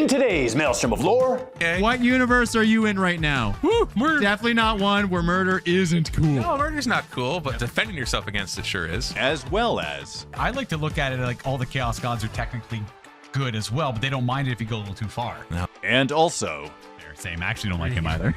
In today's Maelstrom of Lore, What universe are you in right now? Woo, Definitely not one where murder isn't cool. No, murder's not cool, but defending yourself against it sure is. as well as I like to look at it like all the Chaos Gods are technically good as well, but they don't mind it if you go a little too far. and also They're same. I actually don't like him either.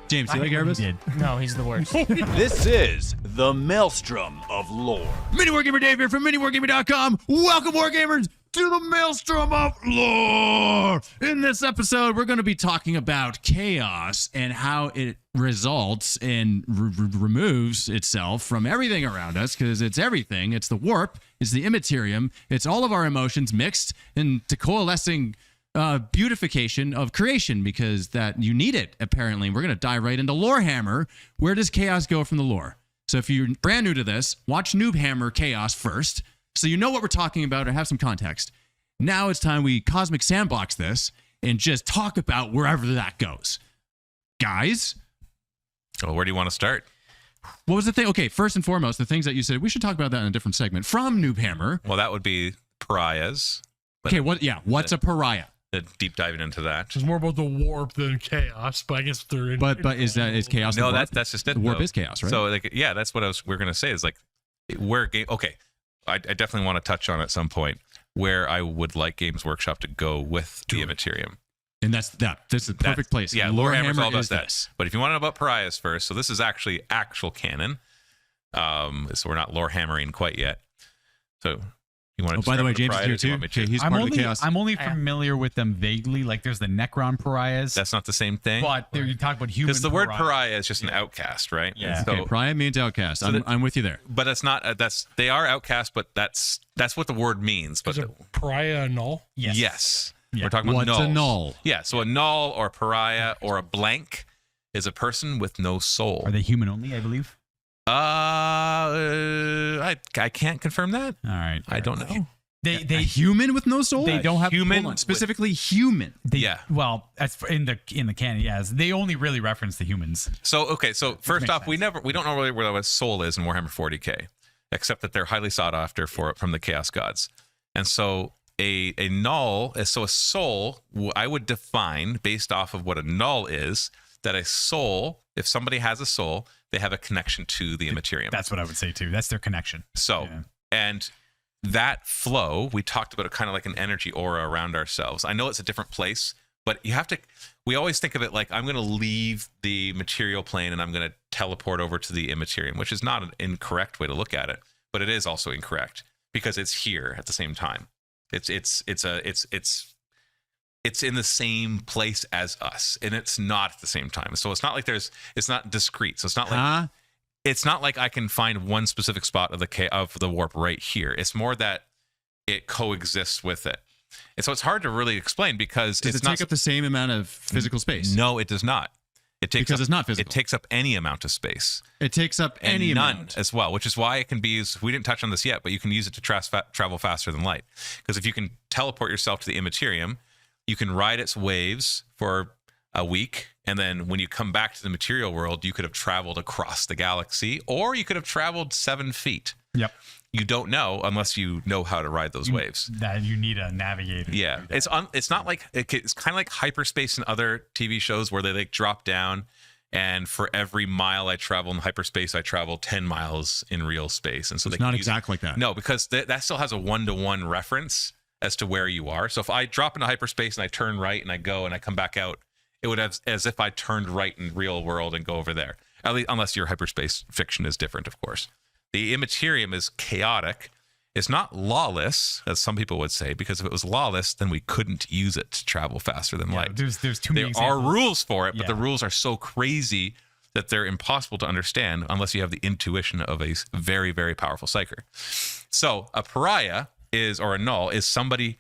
James, do you like Erebus? Did. No, he's the worst. this is the Maelstrom of Lore. MiniWarGamer Dave here from MiniWarGaming.com. Welcome, Wargamers, to the Maelstrom of Lore. In this episode, we're going to be talking about chaos and how it results and removes itself from everything around us, because it's everything. It's the warp, it's the immaterium, it's all of our emotions mixed into coalescing beautification of creation, because that you need it, apparently. We're going to dive right into Lorehammer. Where does chaos go from the lore? So if you're brand new to this, watch Noobhammer Chaos first, so you know what we're talking about or have some context. Now it's time we cosmic sandbox this and just talk about wherever that goes. Guys, Well, where do you want to start? what was the thing? Okay, first and foremost, the things that you said, we should talk about that in a different segment. From Noobhammer. Well, that would be pariahs. But Okay, what's a pariah? deep diving into that. It's more about the warp than chaos, but I guess they're in. But is chaos the No, warp? that's just it. The warp though. is chaos, right? So, like, yeah, that's what we're gonna say is like, where game. Okay, I definitely want to touch on at some point where I would like Games Workshop to go with the Immaterium. And that's that. This is the perfect place. Yeah, Lorehammer's all about is that. this. But if you want to know about pariahs first, so this is actually actual canon. So we're not Lorehammering quite yet. So you want to? Oh, by the way, James is here too. Okay, he's part of the chaos. I'm only familiar with them vaguely. Like there's the Necron pariahs, That's not the same thing. but you talk about human. Because the word pariahs. pariah is just an outcast, right? Yeah. And So, Okay, pariah means outcast. I'm with you there. but that's not. They are outcast, but that's what the word means. But Is a pariah a null? yes, Yeah. we're talking about What's nulls. a null? Yeah, so a null or a pariah or a blank is a person with no soul. Are they human only? I believe. I can't confirm that. All right. I don't know. They A human with no soul? They don't have human Hold on, specifically human. Yeah. Well, that's in the canon. Yes, they only really reference the humans. So okay, so first makes off, we sense. don't know really where the soul is in Warhammer 40k, except that they're highly sought after from the Chaos Gods. And so a null is a soul. I would define based off of what a null is, that a soul, if somebody has a soul, they have a connection to the Immaterium. That's what I would say too. That's their connection. So, Yeah. and that flow, we talked about it kind of like an energy aura around ourselves. I know it's a different place, but we always think of it like I'm going to leave the material plane and I'm going to teleport over to the Immaterium, which is not an incorrect way to look at it, but it is also incorrect because it's here at the same time. It's in the same place as us, and it's not at the same time. So it's not like it's not discrete. So it's not like it's not like I can find one specific spot of the warp right here. It's more that it coexists with it. And so it's hard to really explain because Does it's it take up the same amount of physical space? No, it does not. It takes Because up, it's not physical. It takes up any amount of space. It takes up And any none amount. as well, which is why it can be used. We didn't touch on this yet, but you can use it to travel faster than light. Because if you can teleport yourself to the Immaterium, you can ride its waves for a week, and then when you come back to the material world, you could have traveled across the galaxy, or you could have traveled 7 feet. Yep. You don't know unless you know how to ride those waves. That you need a navigator. Yeah, it's not like it's kind of like hyperspace in other TV shows where they like drop down, and for every mile I travel in hyperspace, I travel 10 miles in real space, and so It's they not can use exact like that. No, because that still has a 1-to-1 reference as to where you are. So if I drop into hyperspace and I turn right and I go and I come back out, it would have as if I turned right in real world and go over there. At least, unless your hyperspace fiction is different, of course. The Immaterium is chaotic. It's not lawless, as some people would say, because if it was lawless, then we couldn't use it to travel faster than light. There's too many There are examples. rules for it, but the Yeah. rules are so crazy that they're impossible to understand unless you have the intuition of a very, very powerful psyker. So a pariah or a null is somebody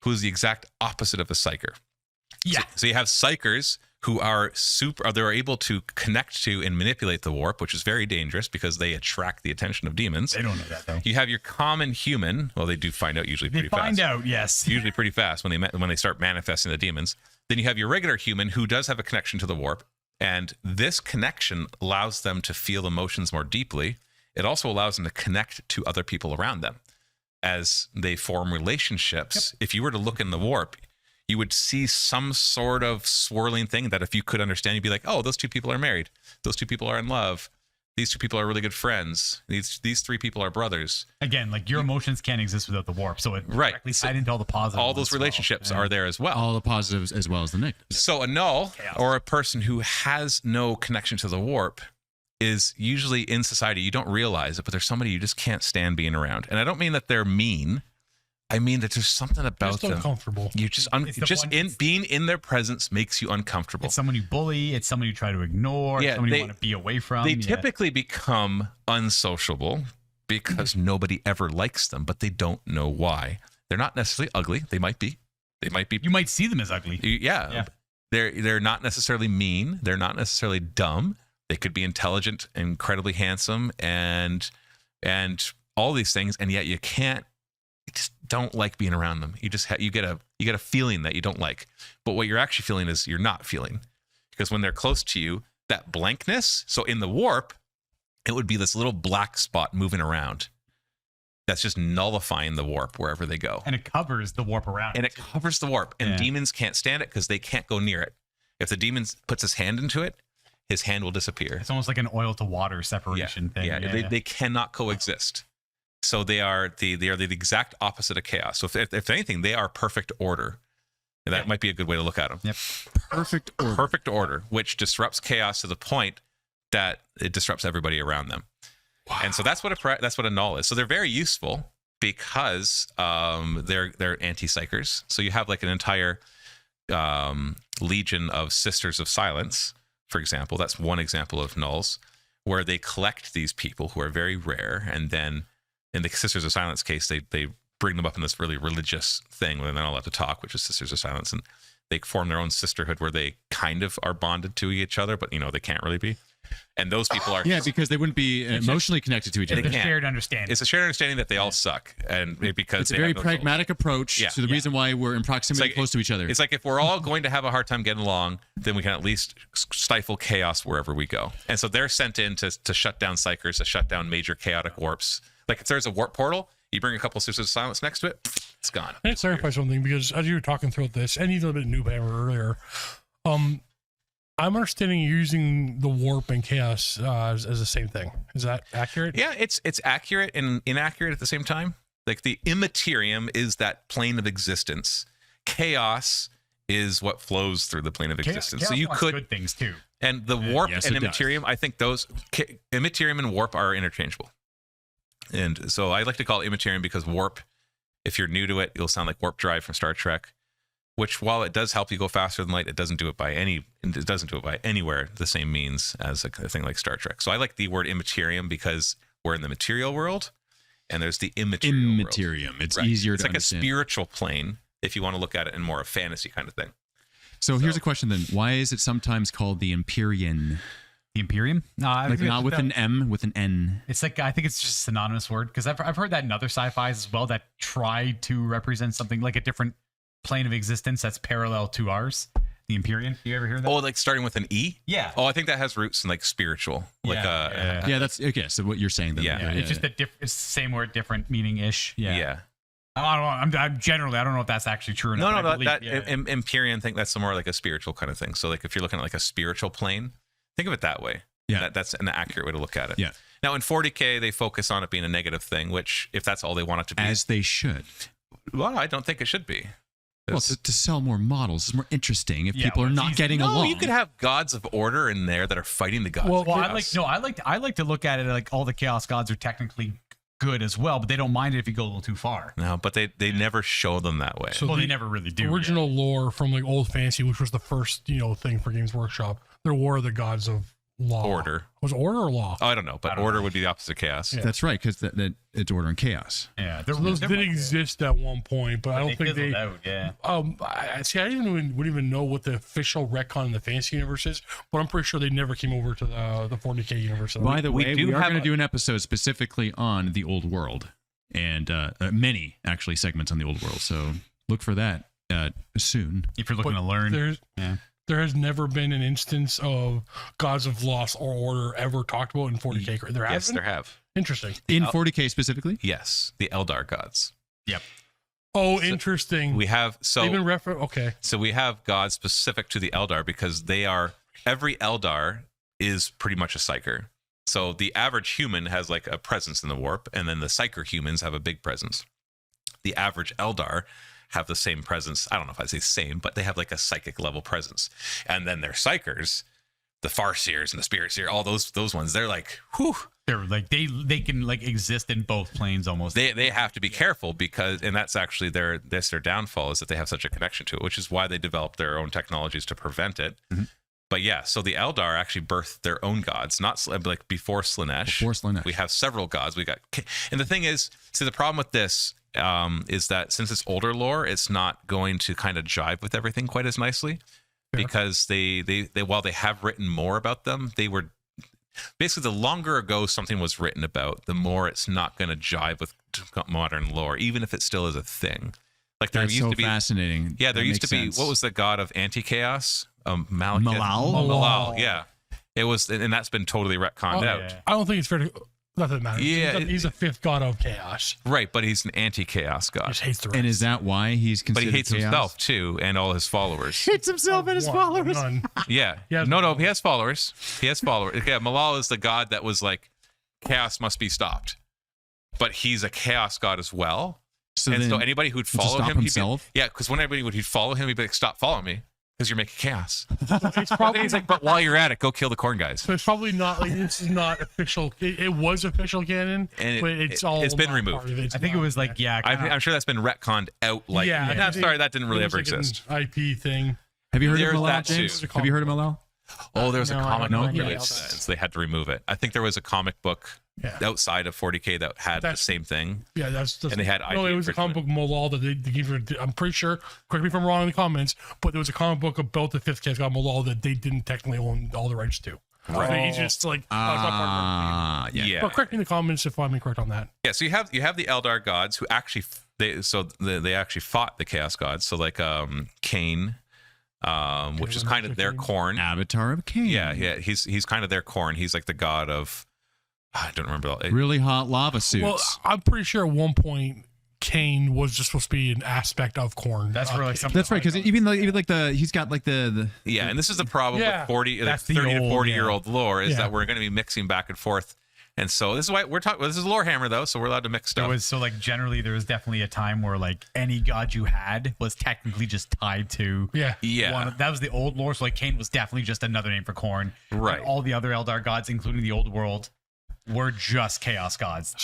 who's the exact opposite of a psyker. Yeah. So you have psychers who are they're able to connect to and manipulate the warp, which is very dangerous because they attract the attention of demons. They don't know that though. You have your common human. Well, they do find out usually pretty They find fast. out, yes. Usually pretty fast when they start manifesting the demons. Then you have your regular human who does have a connection to the warp, and this connection allows them to feel emotions more deeply. It also allows them to connect to other people around them as they form relationships. If you were to look in the warp, you would see some sort of swirling thing that if you could understand, you'd be like, oh, those two people are married. Those two people are in love. These two people are really good friends. These three people are brothers. Again, like your emotions can't exist without the warp. So it directly tied into all the positives. All those relationships are there as well. All the positives as well as the negatives. So a null or a person who has no connection to the warp is usually in society. You don't realize it, but there's somebody you just can't stand being around. And I don't mean that they're mean. I mean that there's something about them. Uncomfortable. You just being in their presence makes you uncomfortable. It's someone you bully. It's someone you try to ignore. Yeah, someone you want to be away from. They typically become unsociable because nobody ever likes them, but they don't know why. They're not necessarily ugly. They might be. You might see them as ugly. Yeah. They're not necessarily mean. They're not necessarily dumb. They could be intelligent, incredibly handsome, and all these things, and yet you just don't like being around them. You just you get a feeling that you don't like. But what you're actually feeling is you're not feeling, because when they're close to you, that blankness. So in the warp, it would be this little black spot moving around. That's just nullifying the warp wherever they go. And it covers the warp around. And it covers the warp. And demons can't stand it because they can't go near it. If the demon puts his hand into it, his hand will disappear. It's almost like an oil to water separation thing. Yeah. They cannot coexist. So they are the exact opposite of chaos. So if anything, they are perfect order. And that might be a good way to look at them. Yep. Perfect order, which disrupts chaos to the point that it disrupts everybody around them. Wow. And so that's what a null is. So they're very useful because they're anti-psychers. So you have like an entire legion of Sisters of Silence, for example. That's one example of nulls, where they collect these people who are very rare, and then in the Sisters of Silence case, they bring them up in this really religious thing where they're not allowed to talk, which is Sisters of Silence, and they form their own sisterhood where they kind of are bonded to each other, but they can't really be. And those people are because they wouldn't be emotionally connected to each other. It's a shared understanding. It's a shared understanding that they all suck, and because it's a very pragmatic approach to the reason why we're in proximity close to each other. It's like if we're all going to have a hard time getting along, then we can at least stifle chaos wherever we go. And so they're sent in to shut down psychers, to shut down major chaotic warps. Like if there's a warp portal, you bring a couple of Sisters of Silence next to it, it's gone. I need to clarify something, because as you were talking through this, and even a bit Noobhammer earlier, I'm understanding you're using the warp and chaos as the same thing. Is that accurate? Yeah, it's accurate and inaccurate at the same time. Like the immaterium is that plane of existence. Chaos is what flows through the plane of existence. So you could good things too. And the warp and immaterium, I think those immaterium and warp are interchangeable. And so I like to call it immaterium because warp, if you're new to it, it'll sound like warp drive from Star Trek, which while it does help you go faster than light, it doesn't do it by anywhere the same means as a thing like Star Trek. So I like the word immaterium because we're in the material world and there's the immaterial world. It's easier to understand. It's like a spiritual plane if you want to look at it in more a fantasy kind of thing. So here's a question then. Why is it sometimes called the Empyrean? The Imperium? No, like not with an M, with an N. It's like, I think it's just a synonymous word, because I've heard that in other sci-fis as well that try to represent something like a different plane of existence that's parallel to ours. The Empyrean. You ever hear that? Oh, like starting with an E? Yeah. Oh, I think that has roots in like spiritual. Yeah, that's okay. So what you're saying then? Yeah, it's just it's the same word, different meaning ish. Yeah. I don't know. I'm generally, I don't know if that's actually true or not. No, that Empyrean thing, that's more like a spiritual kind of thing. So like if you're looking at like a spiritual plane, think of it that way. Yeah. That's an accurate way to look at it. Yeah. Now in 40K, they focus on it being a negative thing, which if that's all they want it to be. As they should. Well, I don't think it should be. Well, to sell more models is more interesting if people are not getting along. You could have gods of order in there that are fighting the gods of chaos. I like to look at it like all the chaos gods are technically good as well, but they don't mind it if you go a little too far. No, but they never show them that way. So they never really do. Original lore from like old fantasy, which was the first thing for Games Workshop, there were the gods of law. Order. Was it order or law? Oh, I don't know, but order would be the opposite of chaos. Yeah. That's right, because that it's order and chaos. Yeah, those did exist at one point, but I don't think they. Out, yeah. I wouldn't even know what the official retcon in the fantasy universe is, but I'm pretty sure they never came over to the 40K universe. By the way, we are going to do an episode specifically on the old world, and many actually segments on the old world. So look for that soon if you're looking to learn. There has never been an instance of gods of loss or order ever talked about in 40K. Yes, there have. Interesting. In 40K specifically? Yes, the Eldar gods. Yep. Oh, interesting. We have Even okay. So we have gods specific to the Eldar because every Eldar is pretty much a psyker. So the average human has like a presence in the warp, and then the psyker humans have a big presence. The average Eldar have the same presence. I don't know if I'd say same, but they have like a psychic level presence. And then their psychers, the Farseers and the Spirit Seer, all those ones, they're like, whew. They're like they can like exist in both planes almost. They have to be careful because, and that's actually their downfall, is that they have such a connection to it, which is why they developed their own technologies to prevent it. Mm-hmm. But yeah, so the Eldar actually birthed their own gods, not like before Slaanesh. Before Slaanesh. We have several gods. And the thing is, see, the problem with this is that since it's older lore, it's not going to kind of jive with everything quite as nicely, because they while they have written more about them, they were basically, the longer ago something was written about, the more it's not going to jive with modern lore, even if it still is a thing. Like there That's used so to be fascinating. Yeah, there That used to makes be sense. what was the god of anti-chaos? Malal? Malal, yeah. It was, and that's been totally retconned out. Yeah. I don't think it's fair to. Not that it matters. Yeah, he's a fifth god of chaos. Right, but he's an anti-chaos He god. just hates the rest. And is that why he's But considered he hates chaos? himself too, and all his followers. Hates himself and his followers. None. Yeah. He has No, he has followers. He has followers. Yeah, Malal is the god that was like, chaos must be stopped. But he's a chaos god as well. So and then, so anybody who'd to follow stop him, himself? because when anybody would follow him, he'd be like, stop following me, because you're making chaos. It's probably, He's like, but while you're at it, go kill the corn guys. so it's probably not like this is not official. It was official canon, And but it's been not removed. part of it. It's I think it not, was like I'm sure that's been retconned out. Like, Yeah, I'm I think sorry, that didn't really it was ever like exist. an IP thing. Have you heard There's of Malal, that too. James? Have you heard of Malal? Oh, there was No, a I comic don't book know. release, so they had to remove it. I think there was a comic book Yeah. outside of 40K that had the That's- same thing. Yeah, that's And they had no. IP It was a comic book Malal that they gave her. I'm pretty sure. Correct me if I'm wrong in the comments, but there was a comic book about the fifth chaos god Malal that they didn't technically own all the rights to. Right. So he's just like, oh, it's not part of it. Yeah. But correct me in the comments if I'm incorrect on that. Yeah, so you have the Eldar gods who actually they actually fought the Chaos gods. So like Cain, which is kind of their corn. Avatar of Cain. Yeah, he's kind of their corn. He's like the god of, I don't remember. Really hot lava suits. Well, I'm pretty sure at one point Cain was just supposed to be an aspect of corn. That's really something. That's right, because even like he's got like the Yeah, and this is the problem Yeah, with 40, that's the 30 to old, 40-year-old lore is Yeah. that we're going to be mixing back and forth. And so this is why we're talking. This is Lorehammer though, so we're allowed to mix There stuff. was generally there was definitely a time where like any god you had was technically just tied to Yeah. Yeah. that was the old lore. So like Cain was definitely just another name for corn. Right. And all the other Eldar gods, including the old world, were just chaos gods.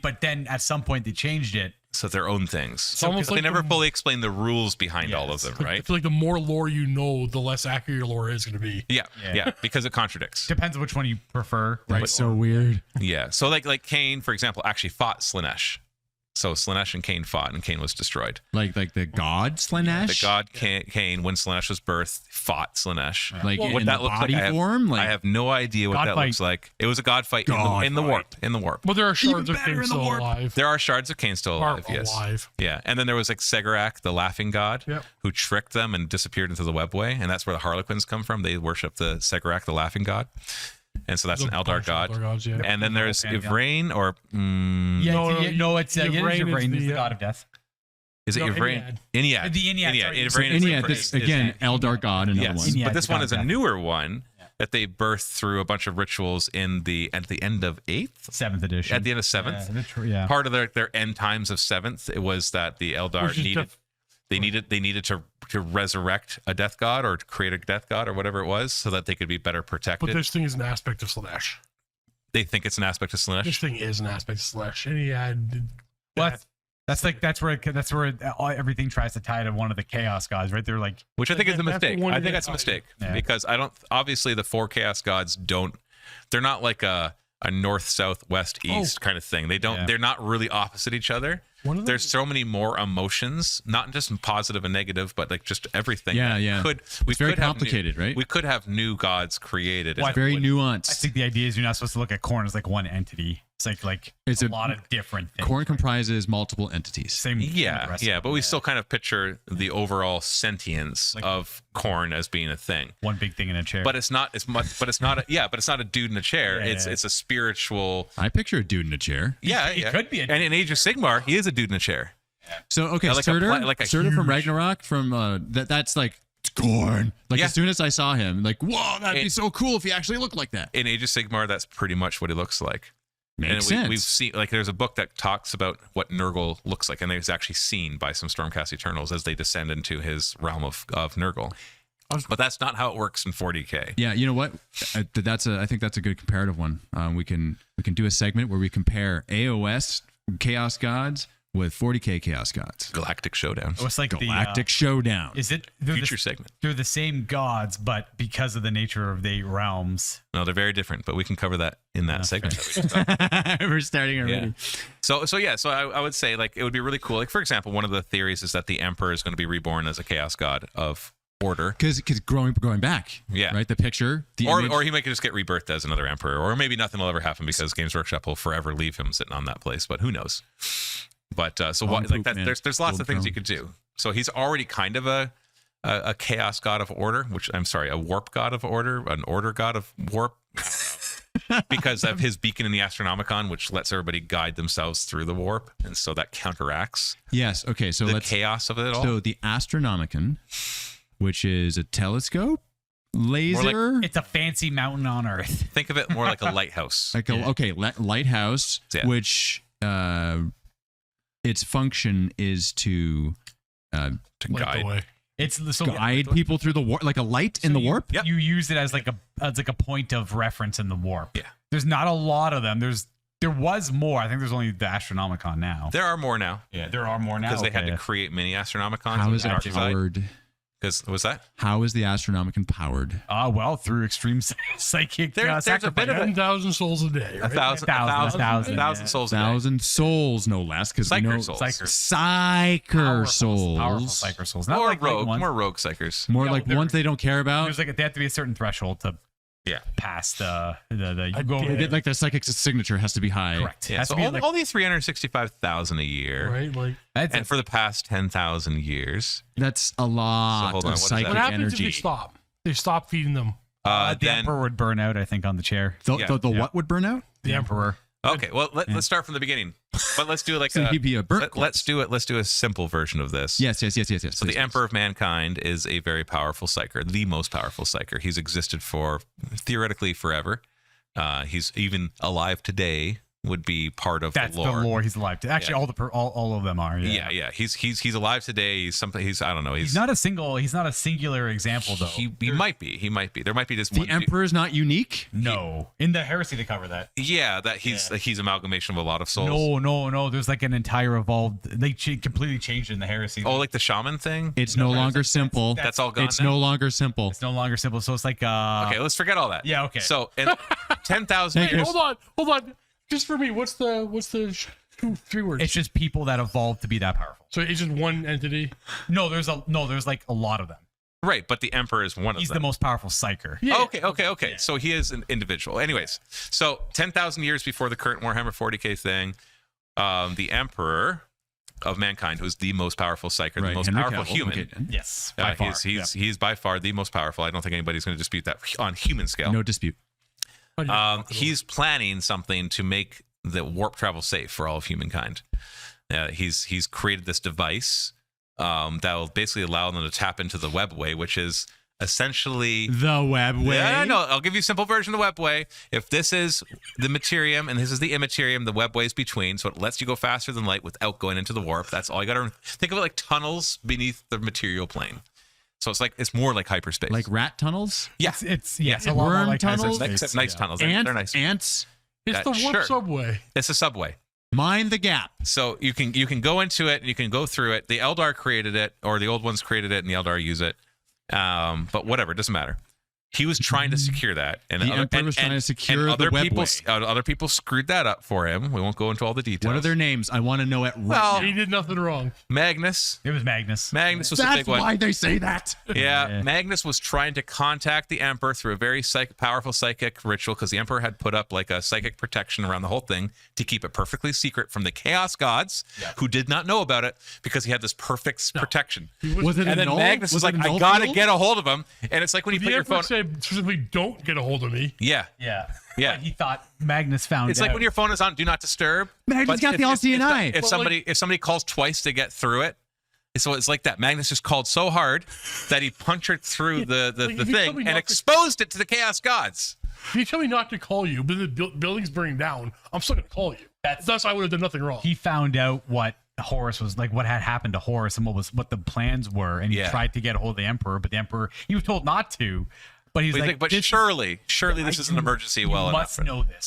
But then at some point they changed it. So their own things. almost Because they like never the- fully explain the rules behind all of Yes. them, I right? feel like the more lore you know, the less accurate your lore is going to be. Yeah, Yeah. yeah, because it contradicts. Depends on which one you prefer. right. So weird. Yeah. So like Cain, for example, actually fought Slaanesh. So Slaanesh and Cain fought, and Cain was destroyed. Like the god Slaanesh. The god Cain, when Slaanesh was birthed, fought Slaanesh. Like Well, in What the that looks body like, form. I have no idea what God that fight. looks like. It was a god fight God in the fight. warp. In the warp. But there are shards of better Cain in the still warp. alive. There are shards of Cain still Are alive. Yes. alive. Yeah, and then there was like Segarak, the laughing god, Yep. who tricked them and disappeared into the webway, and that's where the Harlequins come from. They worship the Segarak, the laughing god, and so that's an There's a Eldar bunch of god. Eldar gods, yeah. And then there's Pantheon. Ivrain, or It's Yvrain is the the, god of death. is it No, Iniad? Iniad. The Iniad, sorry. Ivrain is Iniad, this again, Eldar god, another Yes, one. Iniad, but this the one god is of a death. newer one that they birthed through a bunch of rituals at the end of 8th, 7th edition. at the end of 7th. Yeah. Part of their end times of 7th, it was that the Eldar Which is needed to resurrect a death god or to create a death god or whatever it was, so that they could be better protected. But this thing is an aspect of Slaanesh. They think it's an aspect of This Slaanesh. thing is an aspect of Slaanesh. And he had. What? That's where everything tries to tie to one of the chaos gods, right? They're like, Which I think is a That's the mistake. one I think that- that's a mistake Yeah. because obviously the 4 chaos gods they're not like a north, south, west, east kind of thing. They're not really opposite each other. One of them- There's so many more emotions, not just positive and negative, but like just everything. Yeah, that yeah. We It's very could have complicated, right? We could have new gods created. What? Very I nuanced. think the idea is you're not supposed to look at corn as like one entity. It's like It's a a- lot of different things. Corn comprises multiple entities. Same. with the Yeah, rest yeah, of but them. we still kind of picture the overall sentience of corn as being a thing. One big thing in a chair. But it's not as much. But it's not. But it's not a dude in a chair. Yeah, it's yeah. it's a spiritual. I picture a dude in a chair. Yeah, He yeah. could be a- And in Age of Sigmar, he is a dude in a chair. So okay, Yeah, like a Surtur, like a Surtur from huge- Ragnarok from that's like Gorn. Like Yeah. as soon as I saw him, like whoa, that'd be so cool if he actually looked like that. In Age of Sigmar, that's pretty much what he looks like. Makes and sense. we've seen, like, there's a book that talks about what Nurgle looks like, and it's actually seen by some Stormcast Eternals as they descend into his realm of Nurgle. But that's not how it works in 40k. Yeah, you know what? I think that's a good comparative one. We can do a segment where we compare AOS Chaos Gods with 40k Chaos Gods. Galactic Showdown. It's like Galactic Showdown. Is it Future segment. They're the same gods, but because of the nature of the realms. No, they're very different, but we can cover that in that segment. That we just talked about. We're starting already. Yeah. So I would say, like, it would be really cool. Like, for example, one of the theories is that the Emperor is going to be reborn as a Chaos God of Order. Because growing back. Yeah. Right. The picture. The Or image. he might just get rebirthed as another Emperor, or maybe nothing will ever happen because Games Workshop will forever leave him sitting on that place. But who knows? But so what? Like that, there's lots of things you could do. So he's already kind of a Chaos God of Order, a Warp God of Order, an Order God of Warp. Because of his beacon in the Astronomicon, which lets everybody guide themselves through the warp, and so that counteracts Yes. Okay. So the let's. chaos of it all. So the Astronomicon, which is a telescope, laser, It's a fancy mountain on Earth. Think of it more like a lighthouse. like a lighthouse, Yeah. which its function is to To Light the guide. way. It's so guide people through the warp, like a light in the warp. Yep. You use it as like a point of reference in the warp. Yeah. There's not a lot of them. There was more. I think there's only the Astronomicon now. There are more now Yeah, there are more now because they had Okay. to create mini Astronomicons. How on is the it dark side. powered? Because was that How is the Astronomicon powered? Well, through extreme psychic there's a bit of it. 10,000 souls a day. A Right? thousand yeah. souls a day. 1,000 souls, no less, because we Psyker know souls. Psyker souls, Powerful psyker souls. Not More like light rogue, ones. more rogue psychers. more Yeah, like they're- ones they don't care about. There's like they have to be a certain threshold to Yeah. pass the you I go over did They did, like their psychic signature has to be high. correct. Yeah. Has So to be only, like, only 365,000 a year, Right? Like, and for the past 10,000 years. That's a lot hold on, what of is that? psychic what happens energy. if they stop? They stop feeding them. the Then emperor would burn out, I think, on the chair. The, Yeah. the what would burn out? The emperor. okay. Well, let's start from the beginning. But let's do like So he'd be a burnt let's do it. Let's do a simple version of this. Yes. So Please, the Emperor of Mankind is a very powerful psyker, the most powerful psyker. He's existed for theoretically forever. He's even alive today. Would be part of That's the lore. the lore he's alive to. Actually, Yeah. all of them are. Yeah. He's alive today. He's something. I don't know. He's not a singular example though. He might be. He might be. There might be just The one. Emperor is not unique. no, in the Heresy they cover that. Yeah, that he's amalgamation of a lot of souls. No. There's like an entire evolved. They completely changed it in the Heresy. Oh, like the shaman thing. It's no longer simple. That's all gone. It's now? no longer simple. it's no longer simple. So it's like Okay, let's forget all that. Yeah, okay. So in 10,000 Thank years. you. Hold on. Just for me, what's the 3 words? it's just people that evolved to be that powerful. So it's just one entity. There's like a lot of them. Right, but the Emperor is one He's of the them. most powerful psyker. Yeah. Okay. So he is an individual. Anyways, so 10,000 years before the current Warhammer 40k thing, the Emperor of Mankind, who's the most powerful psyker, the most Henry powerful Cavill. human. Okay. Yes, by far. He's by far the most powerful. I don't think anybody's going to dispute that on human scale. No dispute. He's planning something to make the warp travel safe for all of humankind. He's created this device that will basically allow them to tap into the webway, which is essentially The webway. Yeah, no, I'll give you a simple version of the webway. If this is the materium and this is the immaterium, the webway is between, so it lets you go faster than light without going into the warp. That's all you got to think of it like tunnels beneath the material plane. So it's more like hyperspace. Like rat tunnels? yeah, It's a lot more Worm like tunnels? hyperspace, except nice yeah. tunnels. They're nice. Ants? It's the warp sure. subway. It's a subway. Mind the gap. So you can go into it and you can go through it. The Eldar created it, or the old ones created it, and the Eldar use it. But whatever, it doesn't matter. He was trying to secure that, and The Emperor was trying to secure other the people. webway. Other people screwed that up for him. We won't go into all the details. What are their names? I want to know it right Well, now. He did nothing wrong. Magnus. It was Magnus. Magnus was a That's big one. why they say that. Yeah, Magnus was trying to contact the Emperor through a very powerful psychic ritual because the Emperor had put up like a psychic protection around the whole thing to keep it perfectly secret from the Chaos Gods, who did not know about it because he had this perfect protection. Was it And a then null? Magnus was it like, a I null gotta field? get a hold of him. And it's like when you The put your Emperor phone. said, say specifically don't get a hold of me. Yeah. Yeah. Yeah. But he thought Magnus found It's out. like when your phone is on Do Not Disturb. Magnus but got the all-seeing eye. If somebody calls twice to get through it, so it's like that. Magnus just called so hard that he punctured through the if you tell me thing and not to- exposed it to the Chaos Gods. If you tell me not to call you, but the building's burning down, I'm still gonna call you. That's I would have done nothing wrong. He found out what Horus was like, what had happened to Horus, and what the plans were, and he tried to get a hold of the Emperor, but the Emperor, he was told not to. But he's like, But surely this is an emergency well enough.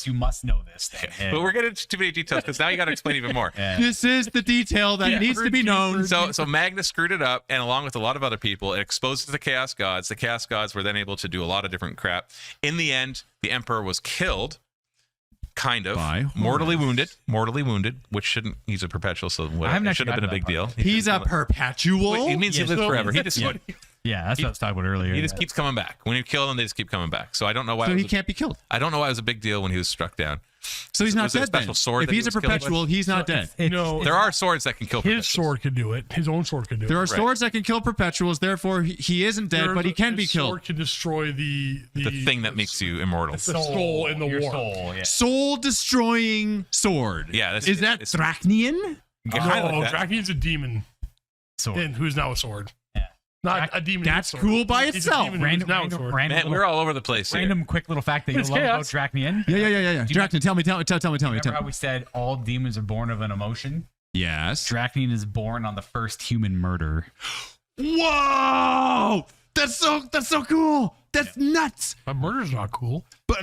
You must know this thing. But we're getting into too many details because now you got to explain even more. This is the detail that needs to be known. So Magnus screwed it up, and along with a lot of other people, it exposed it to the Chaos Gods. The Chaos Gods were then able to do a lot of different crap. In the end, the Emperor was killed, kind of, By mortally wounded, which shouldn't. He's a perpetual, so haven't it should have been a big deal. He's a perpetual. It means he lives forever. He just Yeah, that's what I was talking about earlier. he just keeps coming back. When you kill him, they just keep coming back. So I don't know why. So he can't be killed. I don't know why it was a big deal when he was struck down. So he's not Was it a dead special then. sword If that he he's a was killed with? perpetual, he's not dead. No, There are swords that can kill. his perpetuals. sword could do it. His own sword could do There it. are swords that can kill perpetuals, therefore he isn't dead, but he can be His killed. sword can destroy the thing that makes you immortal. the soul in the your war. soul, yeah. Soul destroying sword. Yeah, Is that Drach'nyen? Kinda No, like that. Drach'nyen's a demon, Sword. and who's now a sword. Yeah. Not a demon. That's sword. cool by He's a itself. demon who's now a sword. Man, we're all over the place here. Random quick little fact that you It's love about chaos. Drach'nyen. Yeah. Drach'nyen, tell me. Remember how we said all demons are born of an emotion? Yes. Drach'nyen is born on the first human murder. Whoa! That's so cool. That's nuts. But murder's not cool. But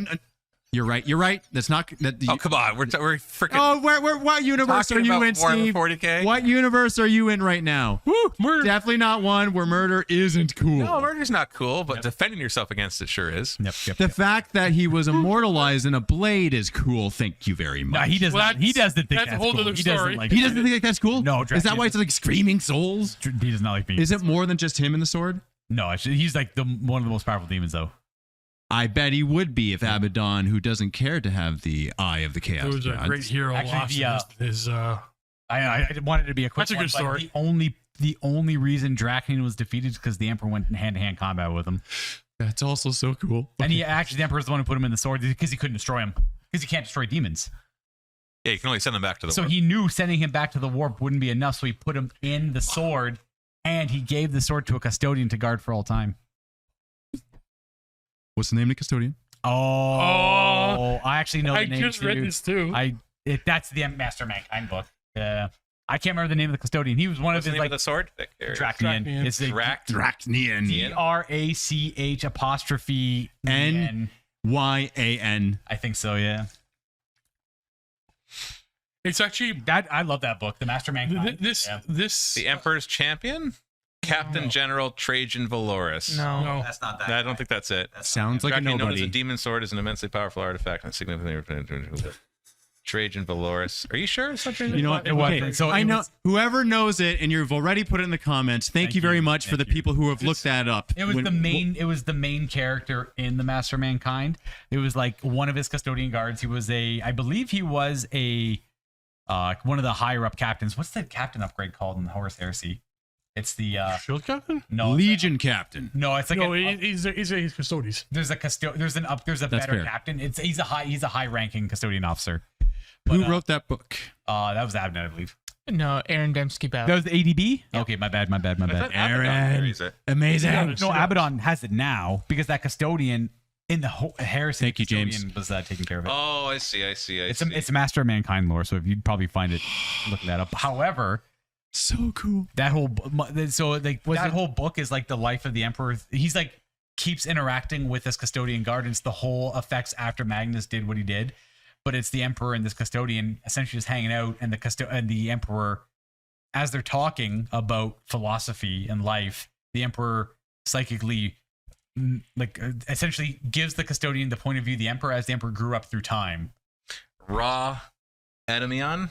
you're right. That's not that. Oh, come on. We're freaking. Oh, what universe are talking you about in, Warhammer Steve? 40K? What universe are you in right now? Woo, murder. Definitely not one where murder isn't cool. No, murder's not cool, but defending yourself against it sure is. Yep. The fact that he was immortalized in a blade is cool. Thank you very much. No, he does Well, not. He doesn't think that's that's a whole cool. other He doesn't story. like. He doesn't think that's cool. No, is that why it's like screaming souls? He does not like being. Is it more than just him and the sword? No, actually, he's like one of the most powerful demons, though. I bet he would be if Abaddon, who doesn't care to have the eye of the chaos. There was a gods. great hero Actually, lost his I wanted it to be a quick. That's a one, good but story. The only reason Drach'nyen was defeated is because the Emperor went in hand-to-hand combat with him, That's also so cool. and the Emperor is the one who put him in the sword because he couldn't destroy him because he can't destroy demons. Yeah, you can only send them back to the So warp. he knew sending him back to the warp wouldn't be enough, so he put him in the sword, and he gave the sword to a custodian to guard for all time. What's the name of the custodian? Oh, I actually know the I name just too. read this too. That's the Master Mankind book. I can't remember the name of the custodian. He was one What's of the his name of like the sword? Drach'nyen. Drach'nyen. It's a Drach'nyen. Drach'N N-Y-A-N. I think so. Yeah. It's actually That I love that book, The Master Mankind. this Yeah. this The Emperor's Champion? Captain General Trajan Valorous. no. That's not that. I don't think that's it. Sounds like a Drach'nyen, known as nobody. a demon sword, is an immensely powerful artifact and significantly Trajan Valorous. Are you sure it's not Trajan? You know what? It wasn't. Okay, So I it know was- whoever knows it, and you've already put it in the comments. Thank you very much for the people who have looked that up. It was When- the main. It was the main character in the Master Mankind. It was like one of his custodian guards. He was I believe he was one of the higher up captains. What's the captain upgrade called in the Horus Heresy? It's the Shield captain? no Legion captain. No, it's like No, an up- he's custodians. there's a there's a That's better fair. captain. He's a high ranking custodian officer. Who But, wrote that book? that was Abaddon, I believe. No, Aaron Dembski Bow. That was the ADB. Okay, my bad. I thought Abaddon Aaron. carries it. Amazing. No, Abaddon has it now because that custodian in the Heresy. Thank you, James. custodian was taking care of it. Oh, I see. It's a Master of Mankind lore, so if you'd probably find it looking that up. However, So cool. that whole that whole book is like the life of the Emperor. He's like keeps interacting with this custodian guard, and it's the whole effects after Magnus did what he did. But it's the Emperor and this custodian essentially just hanging out, and the Emperor, as they're talking about philosophy and life, the Emperor psychically essentially gives the custodian the point of view of the Emperor as the Emperor grew up through time. Ra Endymion?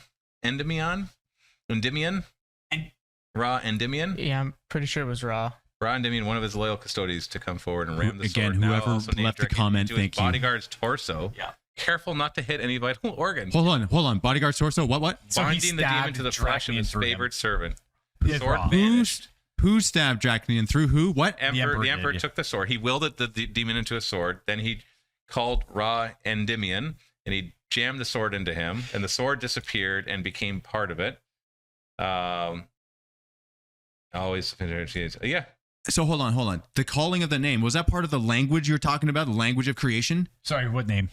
And- Ra Endymion? Yeah, I'm pretty sure it was Raw. Ra Endymion, one of his loyal custodians, to come forward and ram the Again, sword. Now whoever also named left the directly comment, into his thank you. bodyguard's torso. Yeah. Careful not to hit any vital organ. Hold on. Bodyguard torso. What? So he Binding the demon stabbed to the flesh of Drach'nyen his through him. favorite servant. Yeah, Sword Ra. vanished. Who stabbed Drach'nyen? Through who? What? The Emperor did, took the sword. He wielded the demon into a sword. Then he called Endymion, and he jammed the sword into him, and the sword disappeared and became part of it. Yeah. So hold on. The calling of the name, was that part of the language you're talking about? The language of creation? Sorry, what name?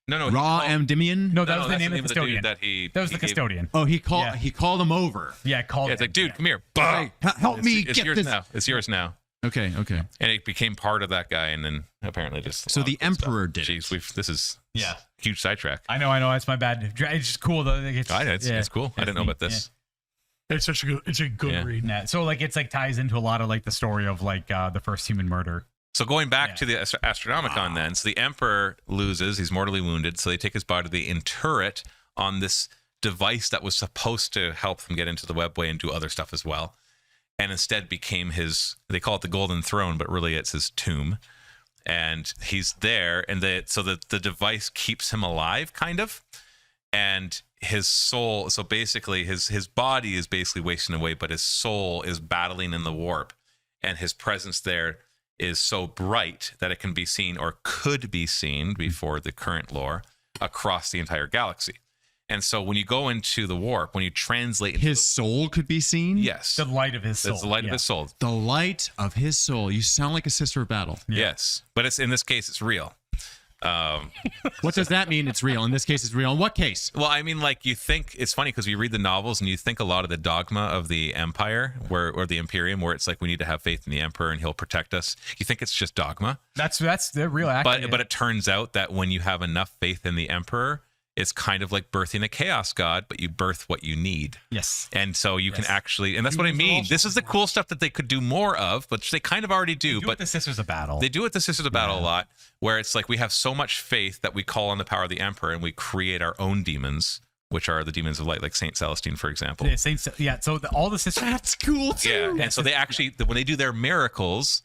No. Endymion? No, that was the that's name of the custodian. dude That was the gave- custodian. Oh, he called him over. Yeah, called. Yeah, it's like, dude, him. come here. Hey, help me It's get yours this. now. It's yours now. Okay. And it became part of that guy, and then apparently just. So the Emperor did it. Jeez, this is Yeah. huge sidetrack. I know. It's my bad. It's just cool though. Like, It's cool. I didn't know about this. It's a good read. Yeah. So like it's like ties into a lot of like the story of like the first human murder. So going back to the astronomicon, then, so the Emperor loses. He's mortally wounded. So they take his body, they inter it on this device that was supposed to help him get into the webway and do other stuff as well, and instead became his. They call it the Golden Throne, but really it's his tomb. And he's there, and the device keeps him alive, kind of, and his soul. So basically, his body is basically wasting away, but his soul is battling in the warp, and his presence there is so bright that it can be seen, or could be seen before the current lore, across the entire galaxy. And so when you go into the warp, when you translate into His soul could be seen? yes, The light of his soul. it's the light of his soul. The light of his soul. You sound like a sister of battle. Yes, but it's in this case it's real. What does that mean? It's real. In this case, it's real. In what case? Well, I mean, like, you think it's funny because you read the novels and you think a lot of the dogma of the Empire, or the Imperium, where it's like we need to have faith in the Emperor and he'll protect us. You think it's just dogma, That's the real act. but it turns out that when you have enough faith in the Emperor, it's kind of like birthing a chaos god, but you birth what you need. yes. And so you can actually, and that's what I mean. This is the cool stuff that they could do more of, but they kind of already do. But the Sisters of Battle. they do it the Sisters of Battle a lot, where it's like we have so much faith that we call on the power of the Emperor and we create our own demons, which are the demons of light, like Saint Celestine, for example. Yeah, Saints. Yeah. So all the sisters. That's cool, too. Yeah, and so they actually, when they do their miracles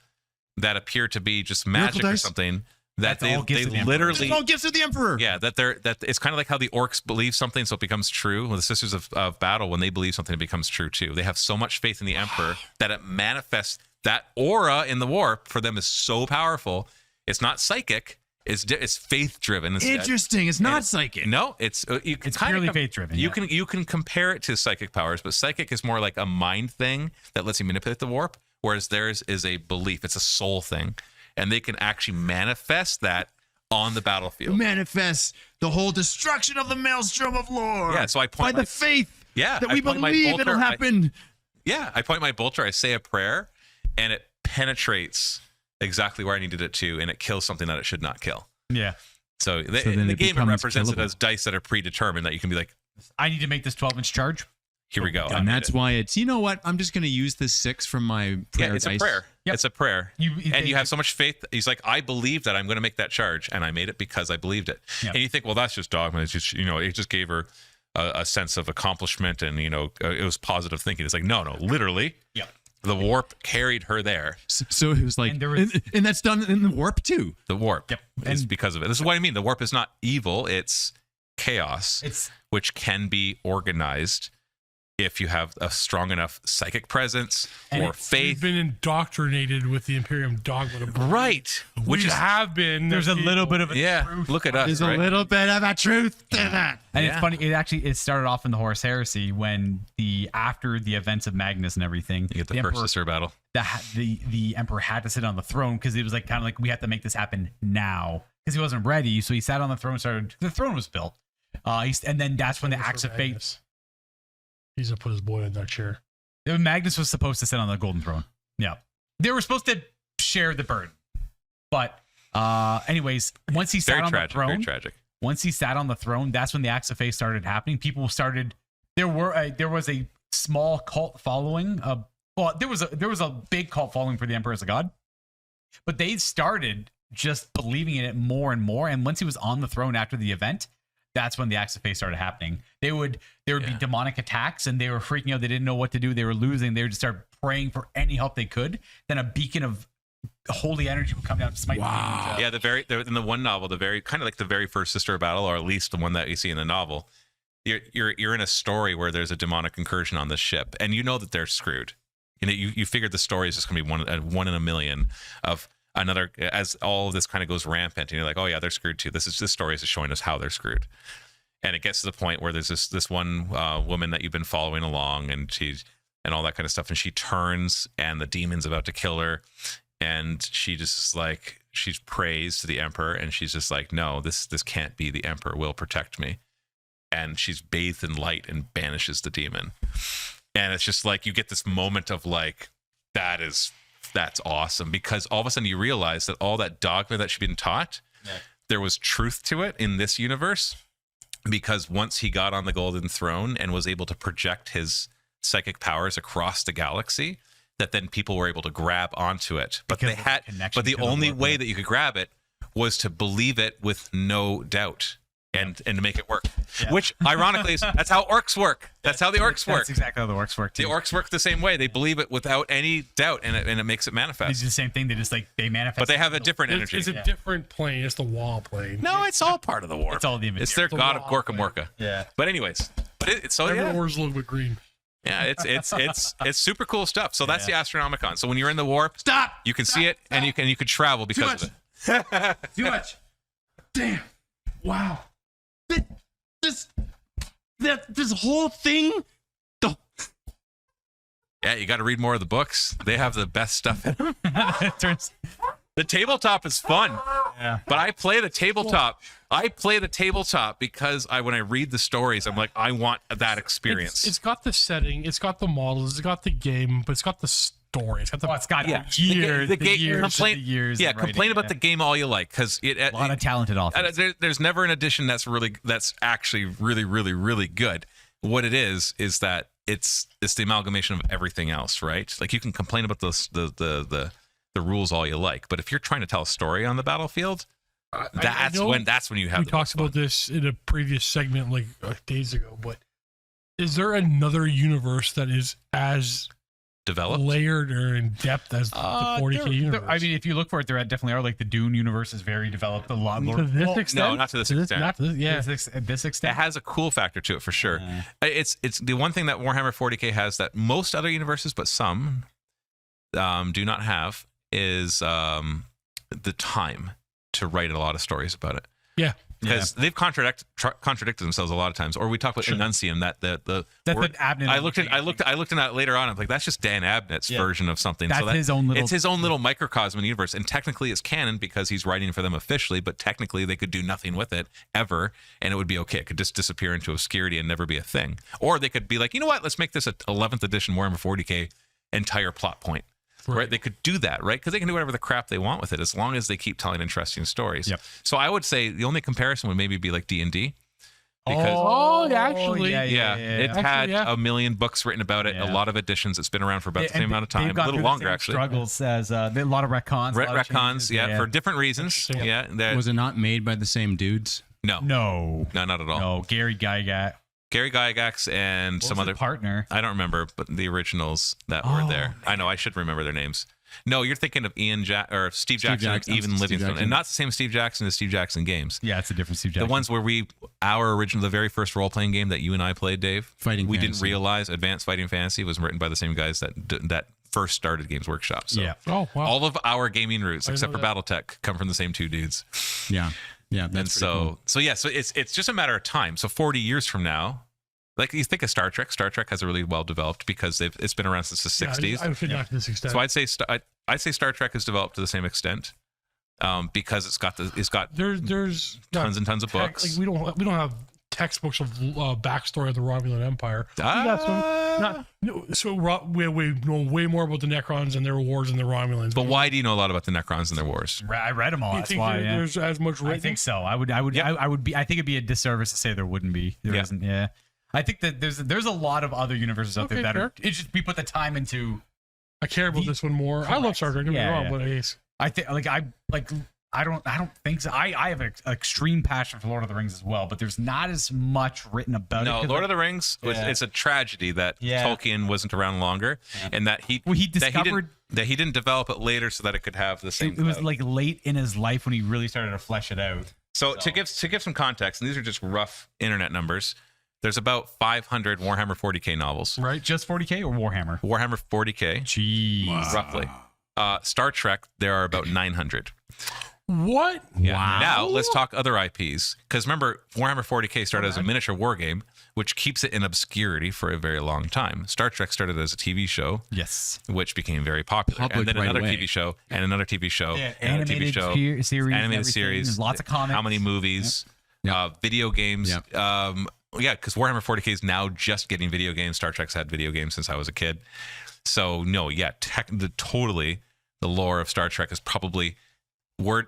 that appear to be just magic Miracle or dice? something, that That's all they gifts of the Emperor. literally, All gifts of the Emperor. yeah, that it's kind of like how the orcs believe something, so it becomes true. Well, the Sisters of Battle, when they believe something, it becomes true too. They have so much faith in the Emperor that it manifests. That aura in the warp for them is so powerful. It's not psychic. It's faith driven. Interesting. It's not psychic. No, it's It's purely faith-driven, You yeah. can compare it to psychic powers, but psychic is more like a mind thing that lets you manipulate the warp, whereas theirs is a belief. It's a soul thing, and they can actually manifest that on the battlefield. Manifest the whole destruction of the Maelstrom of Lore. Yeah, so I point by my- the faith Yeah, that I we point my believe bolter, it'll happen. I point my bolter, I say a prayer, and it penetrates exactly where I needed it to, and it kills something that it should not kill. Yeah. So, then in the it game, it becomes represents it killable. as dice that are predetermined, that you can be like, I need to make this 12-inch charge. here we go. I And made that's it. why it's, you know what? I'm just going to use this 6 from my prayer Yeah, it's a dice. prayer. Yep. It's a prayer. You have so much faith. He's like, I believe that I'm going to make that charge, and I made it because I believed it. Yep. And you think, well, that's just dogma. It's just, it just gave her a sense of accomplishment, and it was positive thinking. It's like, no, literally, Yep. the warp carried her there. So it was like, And there was- and that's done in the warp too. The warp Yep. is And- because of it. This is what I mean. The warp is not evil; it's chaos, It's which can be organized if you have a strong enough psychic presence And or We've faith. been indoctrinated with the Imperium dogma. Right. Which We is have been. there's a little bit of a yeah. truth. Look at us. There's right? a little bit of a truth to that. And Yeah. it's funny. It started off in the Horus Heresy when after the events of Magnus and everything, You get the Emperor, first sister battle. the Emperor had to sit on the throne because it was like kind of like we have to make this happen now because he wasn't ready. So he sat on the throne. The throne was built. And then that's when the Axe of Fate. He's gonna put his boy in that chair. Magnus was supposed to sit on the golden throne. Yeah, they were supposed to share the burden. But anyways, once he sat Very on tragic. the throne, Very tragic. once he sat on the throne, that's when the Acts of Faith started happening. People started. There was a small cult following. There was a big cult following for the Emperor as a god, but they started just believing in it more and more. And once he was on the throne after the event, that's when the Acts of Faith started happening. There would be demonic attacks, and they were freaking out. They didn't know what to do. They were losing. They would just start praying for any help they could. Then a beacon of holy energy would come down and smite. Wow. Yeah, in the one novel, the very kind of like the very first sister battle, or at least the one that you see in the novel. You're in a story where there's a demonic incursion on this ship, and you know that they're screwed. you figured the story is just going to be one in a million of another, as all of this kind of goes rampant, and you're like, oh yeah, they're screwed too. This story is just showing us how they're screwed. And it gets to the point where there's this one woman that you've been following along, and all that kind of stuff, and she turns, and the demon's about to kill her, and she just is like, she prays to the Emperor, and she's just like, no, this can't be. The Emperor will protect me. And she's bathed in light and banishes the demon. And it's just like, you get this moment of like, that's awesome, because all of a sudden you realize that all that dogma that she'd been taught, there was truth to it in this universe, because once he got on the golden throne and was able to project his psychic powers across the galaxy, that then people were able to grab onto it. But the only way that you could grab it was to believe it with no doubt. And to make it work, which ironically that's how orcs work. That's how the orcs work. That's exactly how the orcs work too. The orcs work the same way. They believe it without any doubt, and it makes it manifest. They do the same thing. They just they manifest. But they have a different energy. It's a different plane. It's the wall plane. No, it's all part of the war. It's all the image. It's their god of Gorka Morka. Yeah. But anyways, it's so Every yeah. orange, a little bit green. Yeah, it's super cool stuff. So that's the astronomicon. So when you're in the warp, you can see it, and you can travel because of it. Too much. Damn. Wow. This whole thing. Yeah, you got to read more of the books. They have the best stuff in them. The tabletop is fun. Yeah. But I play the tabletop. I play the tabletop because when I read the stories, I'm like, I want that experience. It's got the setting, it's got the models, it's got the game, but it's got the story. It's got the years. Complain about the game all you like, because a lot of talented authors. There's never an edition that's actually really good. What it is that it's the amalgamation of everything else, right? Like, you can complain about the rules all you like, but if you're trying to tell a story on the battlefield, that's when you have. We talked about this in a previous segment like days ago, but is there another universe that is as developed, layered, or in depth as the 40K universe? I mean, if you look for it, there definitely are. Like, the Dune universe is very developed. A lot more. To this extent? No, not to this extent. Not to this, yeah. This extent. It has a cool factor to it for sure. It's the one thing that Warhammer 40K has that most other universes, but some do not have, is the time to write a lot of stories about it. Yeah. Because they've contradicted themselves a lot of times. Or we talked about Enuncium, that the Abnett. I looked in that later on. I'm like, that's just Dan Abnett's version of something. That's his own little. It's his own little microcosm in the universe, and technically it's canon because he's writing for them officially. But technically, they could do nothing with it ever, and it would be okay. It could just disappear into obscurity and never be a thing. Or they could be like, you know what? Let's make this a 11th edition Warhammer 40K entire plot point. Right, they could do that, right? Because they can do whatever the crap they want with it, as long as they keep telling interesting stories. Yep. So I would say the only comparison would maybe be like D&D. Actually, it had a million books written about it, a lot of editions. It's been around for about the same amount of time, a little longer actually. Struggles as a lot of retcons. Retcons, for different reasons. Yeah, Was it not made by the same dudes? No, not at all. No, Gary Gygax and some other partner. I don't remember, but the originals that were there. I know, I should remember their names. No, you're thinking of Steve Jackson, Even Livingstone, and not the same Steve Jackson as Steve Jackson Games. Yeah, it's a different Steve Jackson. The ones where the very first role playing game that you and I played, Dave. We didn't realize Advanced Fighting Fantasy was written by the same guys that first started Games Workshop. So all of our gaming roots, except for BattleTech, come from the same two dudes. Yeah. Yeah, that's cool. So it's just a matter of time. So 40 years from now, like, you think of Star Trek. Star Trek has a really well developed because it's been around since the 60s. I would say not to this extent. So I'd say Star Trek has developed to the same extent, because it's got there's tons and tons of books. Like, we don't have textbooks of backstory of the Romulan Empire. We know way more about the Necrons and their wars and the Romulans. But why do you know a lot about the Necrons and their wars? I read them all. That's why. There's as much written? I think so. I think it'd be a disservice to say there wouldn't be. There isn't. Yeah. I think that there's a lot of other universes out there that are. It's just we put the time into. I care about this one more. Correct. I love Star Trek. Don't get me wrong, but I don't think so. I have an extreme passion for Lord of the Rings as well, but there's not as much written about it. No, Lord of the Rings, it's a tragedy that Tolkien wasn't around longer, and that he discovered that he didn't develop it later so that it could have the same. It was like late in his life when he really started to flesh it out. So to give some context, and these are just rough internet numbers, there's about 500 Warhammer 40k novels. Right? Just 40k or Warhammer? Warhammer 40k, Jeez. roughly. Star Trek, there are about 900. What? Yeah. Wow. Now let's talk other IPs, because remember, Warhammer 40k started as a miniature war game, which keeps it in obscurity for a very long time. Star Trek started as a TV show, Yes. which became very popular, Public and then right another away. TV show, and another TV show, Yeah, and another TV animated show, series. animated everything. series, There's lots of comics. how many movies, video games. Yep. Yeah, because Warhammer 40k is now just getting video games. Star Trek's had video games since I was a kid. So no, yeah, totally, the lore of Star Trek is probably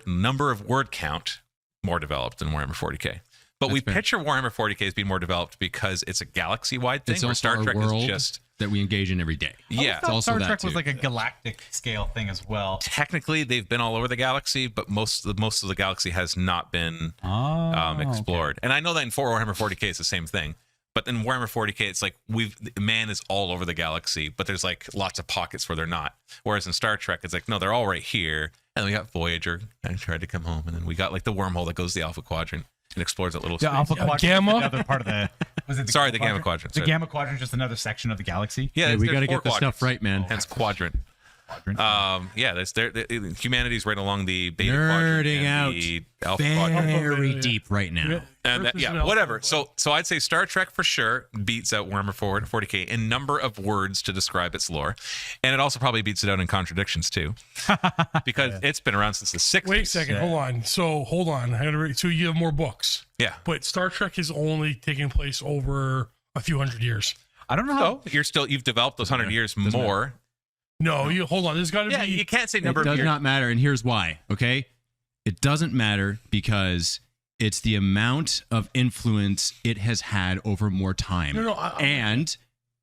number of word count more developed than Warhammer 40k. But we fair. picture Warhammer 40k as being more developed because it's a galaxy-wide thing, It's where also Star our Trek world is just that we engage in every day. yeah. It's also Star that Trek too. was like a galactic scale thing as well. Technically, they've been all over the galaxy, but most of the galaxy has not been explored. And I know that in Warhammer 40k it's the same thing, but in Warhammer 40k it's like man is all over the galaxy, but there's like lots of pockets where they're not. Whereas in Star Trek it's like no, they're all right here. And then we got Voyager and tried to come home, and then we got like the wormhole that goes to the Alpha Quadrant and explores that little The space. Alpha Quadrant. Gamma? Another part of the. Was it the Sorry, the Gamma Quadrant. The Sorry. Gamma Quadrant is just another section of the galaxy. Yeah, Hey, we there's got to 4 get the stuff quadrants. right, man. Hence quadrant. Yeah, humanity's right along the beta Nerding quadrant and out the alpha quadrant. very Yeah. deep right now. And Earth is an yeah, alpha whatever. quadrant. So I'd say Star Trek for sure beats out Warhammer 40k in number of words to describe its lore, and it also probably beats it out in contradictions too, because it's been around since the 60s. Wait a second. Hold on. So hold on. So you have more books, Yeah. but Star Trek is only taking place over a few hundred years. I don't know how. So you've developed those 100 years more. No, you hold on. There's got to Yeah, be. you can't say It number of does years. not matter, and here's why. Okay, it doesn't matter because it's the amount of influence it has had over more time. No, And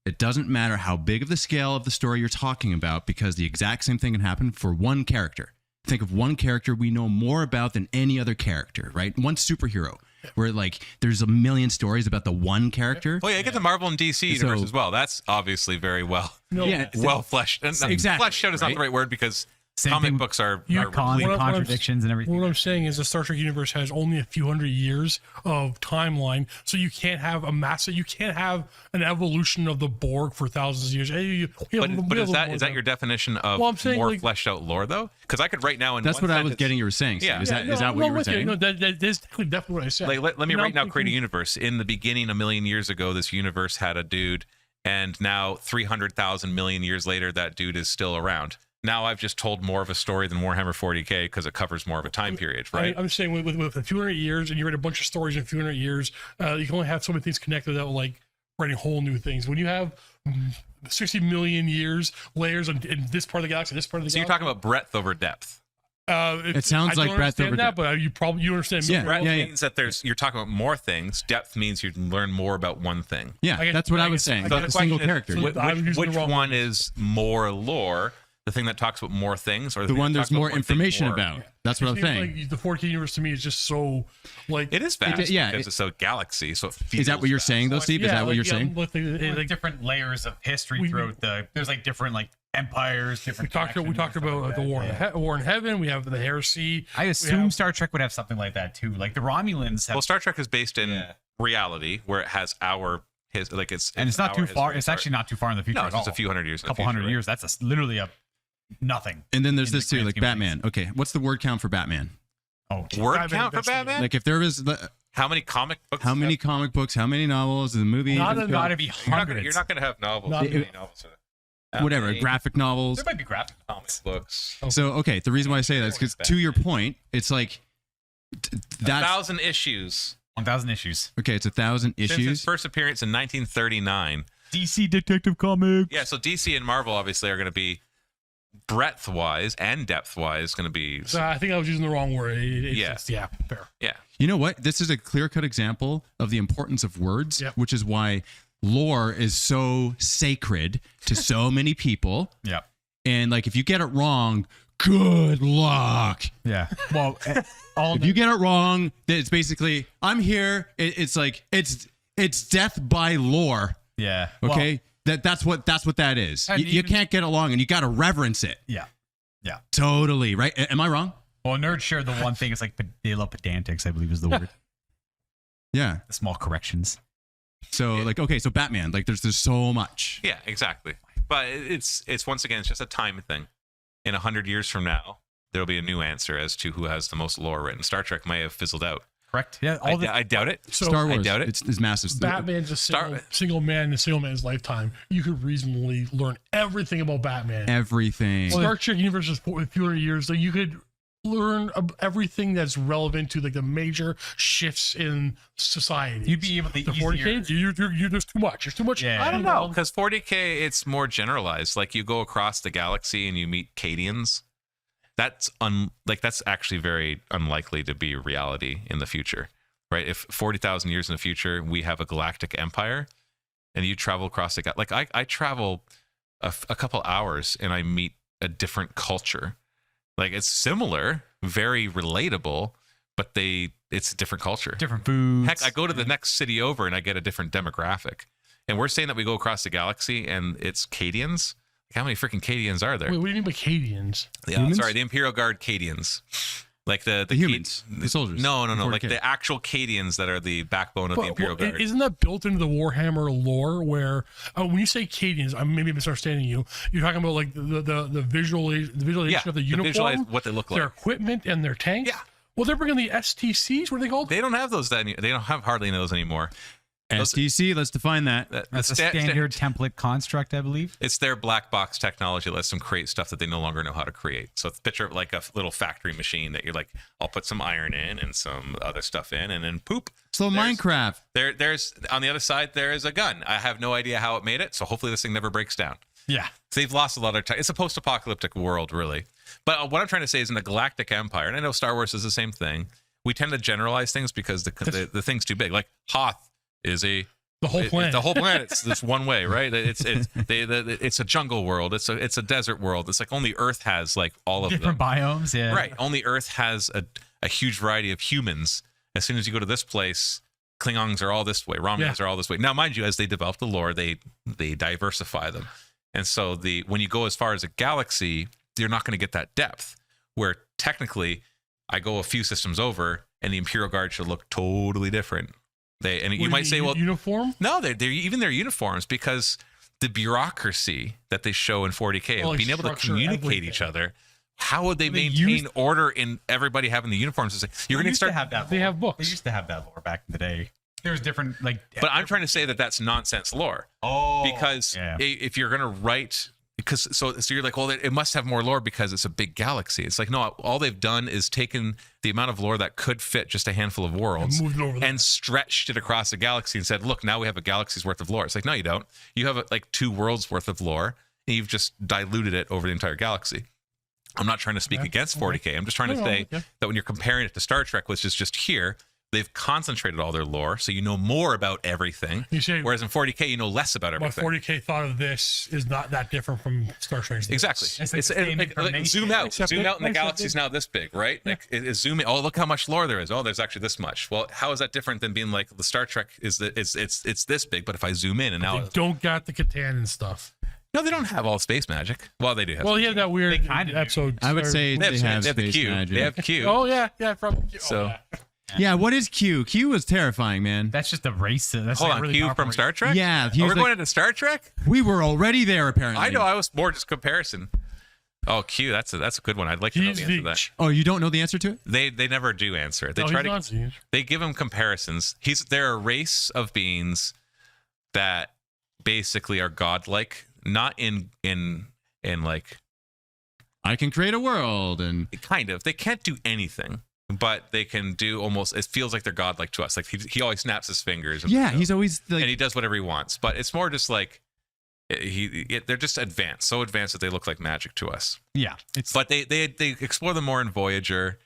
it doesn't matter how big of the scale of the story you're talking about, because the exact same thing can happen for one character. Think of one character we know more about than any other character, right? One superhero, where like there's a million stories about the one character. Oh yeah, you get the Marvel and DC universe as well. That's obviously very well Yeah, fleshed. And Exactly, fleshed out is not right? the right word, because Same comic thing- books are Cons replete. and What I'm- contradictions and everything. What I'm saying is the Star Trek universe has only a few hundred years of timeline, so you can't have you can't have an evolution of the Borg for thousands of years. But is that your definition of Well, I'm saying, more like- fleshed out lore though? Because I could right now in That's one what I was sentence- getting. You were saying. Steve. Yeah. Is that no, what you were with saying? No, that is definitely what I said. Like, let me And right I'm now create a thinking- universe. In the beginning, 1,000,000 years ago, this universe had a dude, and now 300,000 million years later, that dude is still around. Now I've just told more of a story than Warhammer 40k because it covers more of a time period, right? I'm saying with a few hundred years, and you write a bunch of stories in a few hundred years, you can only have so many things connected without like writing whole new things. When you have 60 million years layers in this part of the galaxy, this part of the So you're galaxy. talking about breadth over depth. It sounds I like don't breadth understand over that, depth. but you understand. Yeah. Breadth yeah. means that you're talking about more things. Depth means you learn more about one thing. Yeah, I guess- that's what I I was guess- saying. I So About the a single question is, character. I was using which the wrong one is more lore? The thing that talks about more things, or The thing one that there's talks about more one thing information more? about. That's what I'm It seems saying. Like the 4K universe to me is just so like It is fast yeah, because it's a galaxy, so it feels Is that what you're fast. saying, though, Steve? Is that what you're saying? Like different layers of history throughout there's like different like empires, different. We talked factions about and stuff like the that. War in Heaven. We have the Heresy. I We assume have- Star Trek would have something like that too. Like the Romulans have, Well, Star Trek is based in reality, where it has it's and it's not our too far. history. It's actually not too far in the future No, at it's all. just a few hundred years. a couple hundred years. That's literally a nothing. And then there's in this the too, grand like scheme of Batman. Okay, what's the word count for Batman? Oh, Word Batman count for investigator. Batman? Like if there was How many comic books? how many comic books, how many novels, the movie, Not the- gotta be You're not hundreds. gonna have novels. Not- How many novels? How whatever, many graphic novels. There might be graphic comic books. So okay, the reason why I say that is because to your point, it's like that's 1,000 issues. 1,000 issues. okay. It's 1,000 Since its issues. first appearance in 1939. DC Detective Comics. Yeah, so DC and Marvel obviously are going to be breadth-wise and depth-wise going to be. So I think I was using the wrong word. Yeah. Yeah, fair. Yeah. You know what? This is a clear-cut example of the importance of words, Yep. which is why lore is so sacred to so many people. Yeah. And like, if you get it wrong, good luck. Yeah. Well, all If you get it wrong, then it's basically I'm here. It's like it's death by lore. yeah. Okay, that's what that is. And You even- can't get along, and you got to reverence it. Yeah. Totally right. Am I wrong? Well, nerds share the one thing. It's like they love pedantics, I believe is the word. Yeah. The small corrections. So like, okay, so Batman, like there's so much. Yeah, exactly. But it's once again, it's just a time thing. In 100 years from now, there'll be a new answer as to who has the most lore written. Star Trek may have fizzled out. Correct. Yeah. I doubt it. So Star Wars, I doubt it. It's massive. Batman's a single man in a single man's lifetime. You could reasonably learn everything about Batman. Everything. Star Trek universe is a few hundred years, so you could learn everything that's relevant to like the major shifts in society. You'd be able to the 40K. There's too much. There's too much. Yeah. I don't know, because 40K, it's more generalized. Like you go across the galaxy and you meet Cadians. That's that's actually very unlikely to be reality in the future, right? If 40,000 years in the future we have a galactic empire, and you travel across the like I travel a couple hours and I meet a different culture. Like it's similar, very relatable, but it's a different culture. Different foods. Heck, I go to the next city over and I get a different demographic. And we're saying that we go across the galaxy and it's Cadians. Like, how many freaking Cadians are there? Wait, what do you mean by Cadians? Yeah, Humans? sorry, the Imperial Guard Cadians. Like the humans, the soldiers. No, in like 40K. the actual Cadians that are the backbone of the Imperial Guard. Isn't that built into the Warhammer lore? Where when you say Cadians, I'm maybe misunderstanding you. You're talking about like the visualization of the uniform, visualize what they look like. their equipment, and their tanks. Yeah. Well, they're bringing the STCs. What are they called? They don't have those. They don't have hardly those anymore. STC, let's define that. That's a standard template construct, I believe. It's their black box technology that lets them create stuff that they no longer know how to create. So it's picture like a little factory machine that you're like, I'll put some iron in and some other stuff in, and then poop. So Minecraft. There's on the other side there is a gun. I have no idea how it made it, so hopefully this thing never breaks down. Yeah. They've lost a lot of time. It's a post-apocalyptic world, really. But what I'm trying to say is in the Galactic Empire, and I know Star Wars is the same thing, we tend to generalize things because the thing's too big. Like Hoth is the whole planet. The whole planet's this one way, right? It's a jungle world. It's a desert world. It's like only Earth has like all of different them. biomes. Yeah. Right. Only Earth has a huge variety of humans. As soon as you go to this place, Klingons are all this way. Romulans are all this way. Now, mind you, as they develop the lore, they diversify them. And so when you go as far as a galaxy, you're not going to get that depth. Where technically, I go a few systems over, and the Imperial Guard should look totally different. You might say, well, uniform? No, they're even their uniforms, because the bureaucracy that they show in 40K of being able to communicate each other. How would they maintain order in everybody having the uniforms? You're going to start. Have that. They have books. They used to have that lore back in the day. There's different But I'm trying to say that that's nonsense lore. Oh, because if you're going to write. So you're like, well, it must have more lore because it's a big galaxy. It's like, no, all they've done is taken the amount of lore that could fit just a handful of worlds and stretched it across the galaxy and said, look, now we have a galaxy's worth of lore. It's like, no, you don't. You have like 2 worlds worth of lore, and you've just diluted it over the entire galaxy. I'm not trying to speak against 40K. I'm just trying to say that when you're comparing it to Star Trek, which is just here, they've concentrated all their lore, so you know more about everything. Whereas in 40K, you know less about everything. But 40K thought of this is not that different from Star Trek. Exactly. It's zoom out. Zoom out, and the galaxy's now this big, right? Like zoom in. Oh, look how much lore there is. Oh, there's actually this much. Well, how is that different than being like the Star Trek is that it's this big, but if I zoom in and now they don't got the Catan and stuff. No, they don't have all space magic. Well, they do have. Well, he had that weird episode. I would say they have space Q. magic. They have Q. Oh yeah, from Q. So. Yeah, what is Q? Q was terrifying, man. That's just a race. That's Hold on, really Q from Star Trek? Yeah. We're going into Star Trek? We were already there, apparently. I know, I was more just comparison. Oh, Q, that's a good one. I'd like to know the answer to that. Oh, you don't know the answer to it? They never do answer it. They give him comparisons. They're a race of beings that basically are godlike, not in like I can create a world and kind of. They can't do anything. But they can do almost. It feels like they're godlike to us. Like he always snaps his fingers. He's always like, and he does whatever he wants. But it's more just like they're just advanced, so advanced that they look like magic to us. Yeah, but they explore them more in Voyager,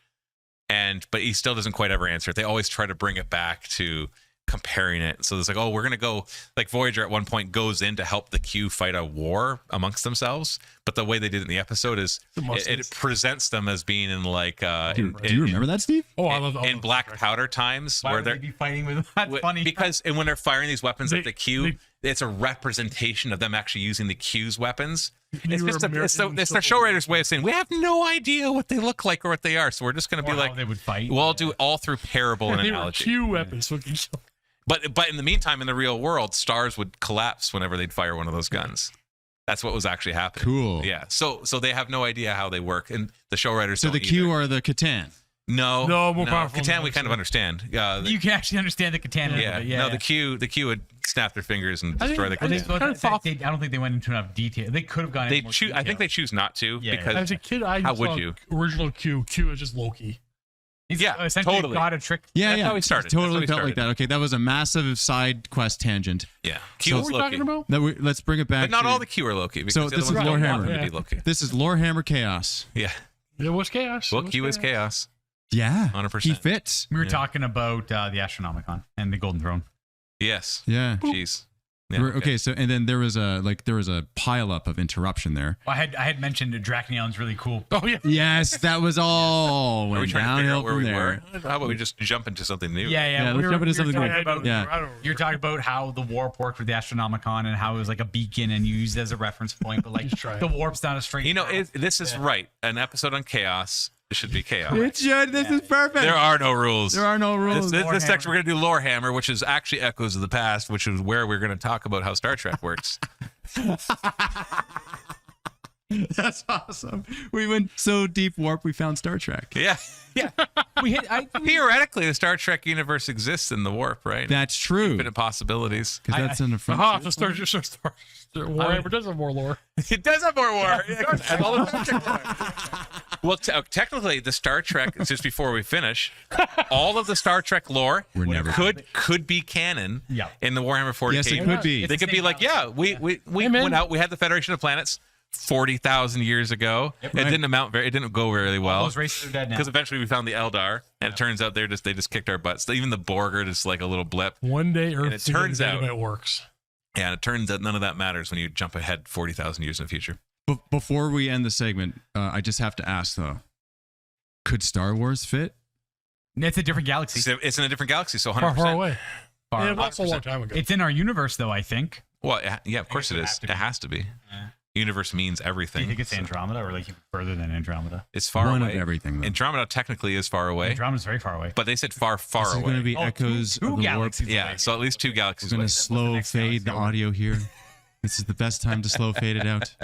but he still doesn't quite ever answer it. They always try to bring it back to comparing it. So it's like, oh, we're gonna go. Like Voyager at one point goes in to help the Q fight a war amongst themselves, but the way they did it in the episode is it presents them as being in like. Do you remember that, Steve? Oh, I love in Black Powder times where they're fighting with. That's funny because when they're firing these weapons at the Q, it's a representation of them actually using the Q's weapons. It's their show writer's way of saying we have no idea what they look like or what they are, so we're just going to be like they would fight. We'll do all through parable and analogy. Q weapons. But in the meantime, in the real world, stars would collapse whenever they'd fire one of those guns. That's what was actually happening. Cool. Yeah. So they have no idea how they work, and the show writers. So don't the Q either. are the Catan. No, more powerful Catan than we kind of understand. You can actually understand the Catan. Yeah. No, the Q would snap their fingers and destroy the I think- Catan. I don't think they went into enough detail. They could have gone. They into more choose. I detail. think they choose not to Yeah. because As a kid, I How would saw you? original Q. Q is just Loki. He's Yeah, essentially totally. got a trick. Yeah, That's yeah. how he started. Totally That's how he felt like started. that. Okay, that was a massive side quest tangent. yeah. What Q are is we Loki. talking about? Let's bring it back. But not to- all the Q are Loki. Because So the this other is ones don't Lorehammer. want them to be Yeah. Loki. This is Lorehammer Chaos. Yeah. It was chaos. Well, It was Q is chaos. Yeah, 100%. he fits. We were Yeah. talking about the Astronomicon and the Golden Throne. Yes. Yeah. Jeez. Yeah, Okay, so and then there was a pile up of interruption there. Well, I had mentioned Drach'nyen's really cool. Oh yeah. Yes, that was all Are we went trying to figure downhill out where from we there. were? How about we just jump into something new? Yeah, let's jump into something talking new. about, Yeah. You're talking about how the warp worked with the Astronomicon and how it was like a beacon and used as a reference point, but like Just try it. the warp's not a straight. You know, path. this is right. An episode on chaos. It should be chaos. It should. This is perfect. There are no rules. There are no rules. This section we're going to do Lorehammer, which is actually Echoes of the Past, which is where we're going to talk about how Star Trek works. That's awesome. We went so deep warp, we found Star Trek. Yeah. Yeah. we hit. Theoretically, the Star Trek universe exists in the warp, right? That's true. Infinite possibilities. Because that's in the front. Aha, so Star Warhammer does have more lore. It does have more war. And all the Star Trek lore. Well, technically, the Star Trek, just before we finish, all of the Star Trek lore We're never- could be canon Yeah. in the Warhammer 40K. Yes, it could be. They could be like, yeah, we man. went out, we had the Federation of Planets 40,000 years ago. It didn't go very well. Those races are dead now. Because eventually we found the Eldar, and it turns out they just kicked our butts. Even the Borg are just like a little blip. One day Earth And it turns out- it works. And it turns out none of that matters when you jump ahead 40,000 years in the future. Before we end the segment, I just have to ask though, could Star Wars fit? It's a different galaxy. It's in a different galaxy, so 100%. Far away. Far Yeah, away. that's a long time ago. It's in our universe, though. I think. Well, yeah, of course it is. It has to be. Universe means Do everything. you think it's so Andromeda or like further than Andromeda? it's far One away. of everything. Though. Andromeda technically is far away, Andromeda's very far away. but they said far This is away. going to be Oh, echoes two of the warp. galaxies Yeah, away. so at least 2 galaxies We're going away. to slow next fade the galaxy over. audio here. This is the best time to slow fade it out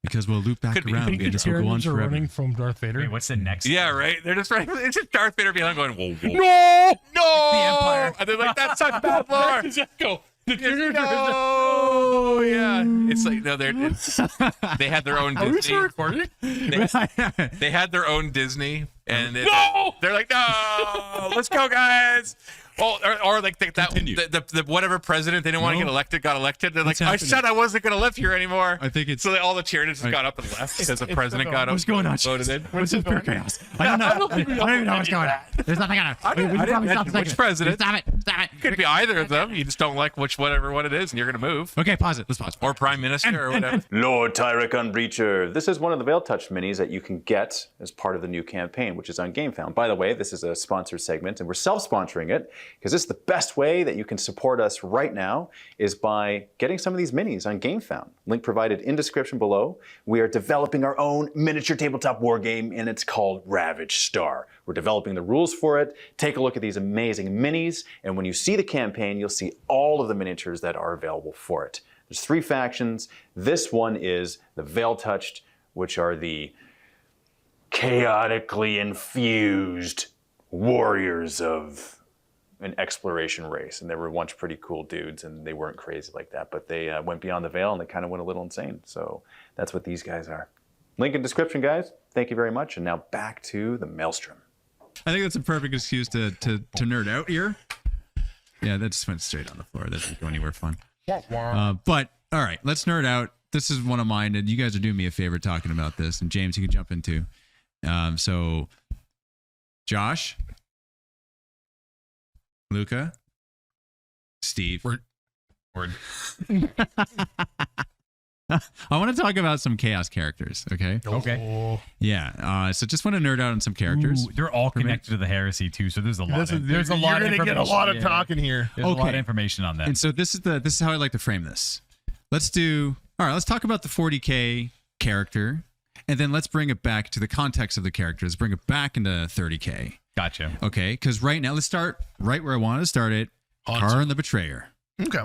because we'll loop back Could be. around think and the this will go on pyramids are forever. running from Darth Vader. Wait, what's the next? Yeah, right. They're just right. It's just Darth Vader behind going, whoa, whoa. No! No! the Empire. And they're like, that's such bad lore. That's Echo. The pyramids are- No, yeah. It's like no, they had their own Are we Disney. still recording? They had their own Disney, and No! they're like, no, let's go, guys. Well, or like the whatever president they didn't want to No. get elected got elected. They're like, What's I happening? said I wasn't going to live here anymore. I think it's So all the cheerleaders just got up and left because the president got up. what's going on. Voted in. What's this pure chaos? I don't know. I don't even know what's going on. There's nothing on it. I didn't mention which president. Stop it. Stop it. Could be either of them. You just don't like whatever one it is, and you're going to move. Okay, pause it. Let's pause. Or prime minister or whatever. Lord Tyricon Breacher. This is one of the Veil Touch minis that you can get as part of the new campaign, which is on GameFound. By the way, this is a sponsored segment, and we're self-sponsoring it because this is the best way that you can support us right now is by getting some of these minis on GameFound. Link provided in description below. We are developing our own miniature tabletop war game, and it's called Ravage Star. We're developing the rules for it. Take a look at these amazing minis, and when you see the campaign, you'll see all of the miniatures that are available for it. There's 3 factions. This one is the Veil Touched, which are the chaotically infused warriors of an exploration race. And they were once pretty cool dudes, and they weren't crazy like that, but they went beyond the veil and they kind of went a little insane. So that's what these guys are. Link in description, guys. Thank you very much. And now back to the Maelstrom. I think that's a perfect excuse to nerd out here. Yeah, that just went straight on the floor. That didn't go anywhere fun. But all right, let's nerd out. This is one of mine, and you guys are doing me a favor talking about this. And James, you can jump into. So, Josh, Luca, Steve. Word. I want to talk about some chaos characters. Okay. Okay. Yeah. So just want to nerd out on some characters. Ooh, they're all connected to the Heresy too, so there's a lot. There's a lot. You're gonna get a lot of talking here. There's a lot of Okay. information on that. And so this is how I like to frame this. Let's talk about the 40K character, and then let's bring it back to the context of the characters. Bring it back into 30K. Gotcha. Okay, because right now let's start right where I wanted to start it. Kharn the Betrayer. Okay.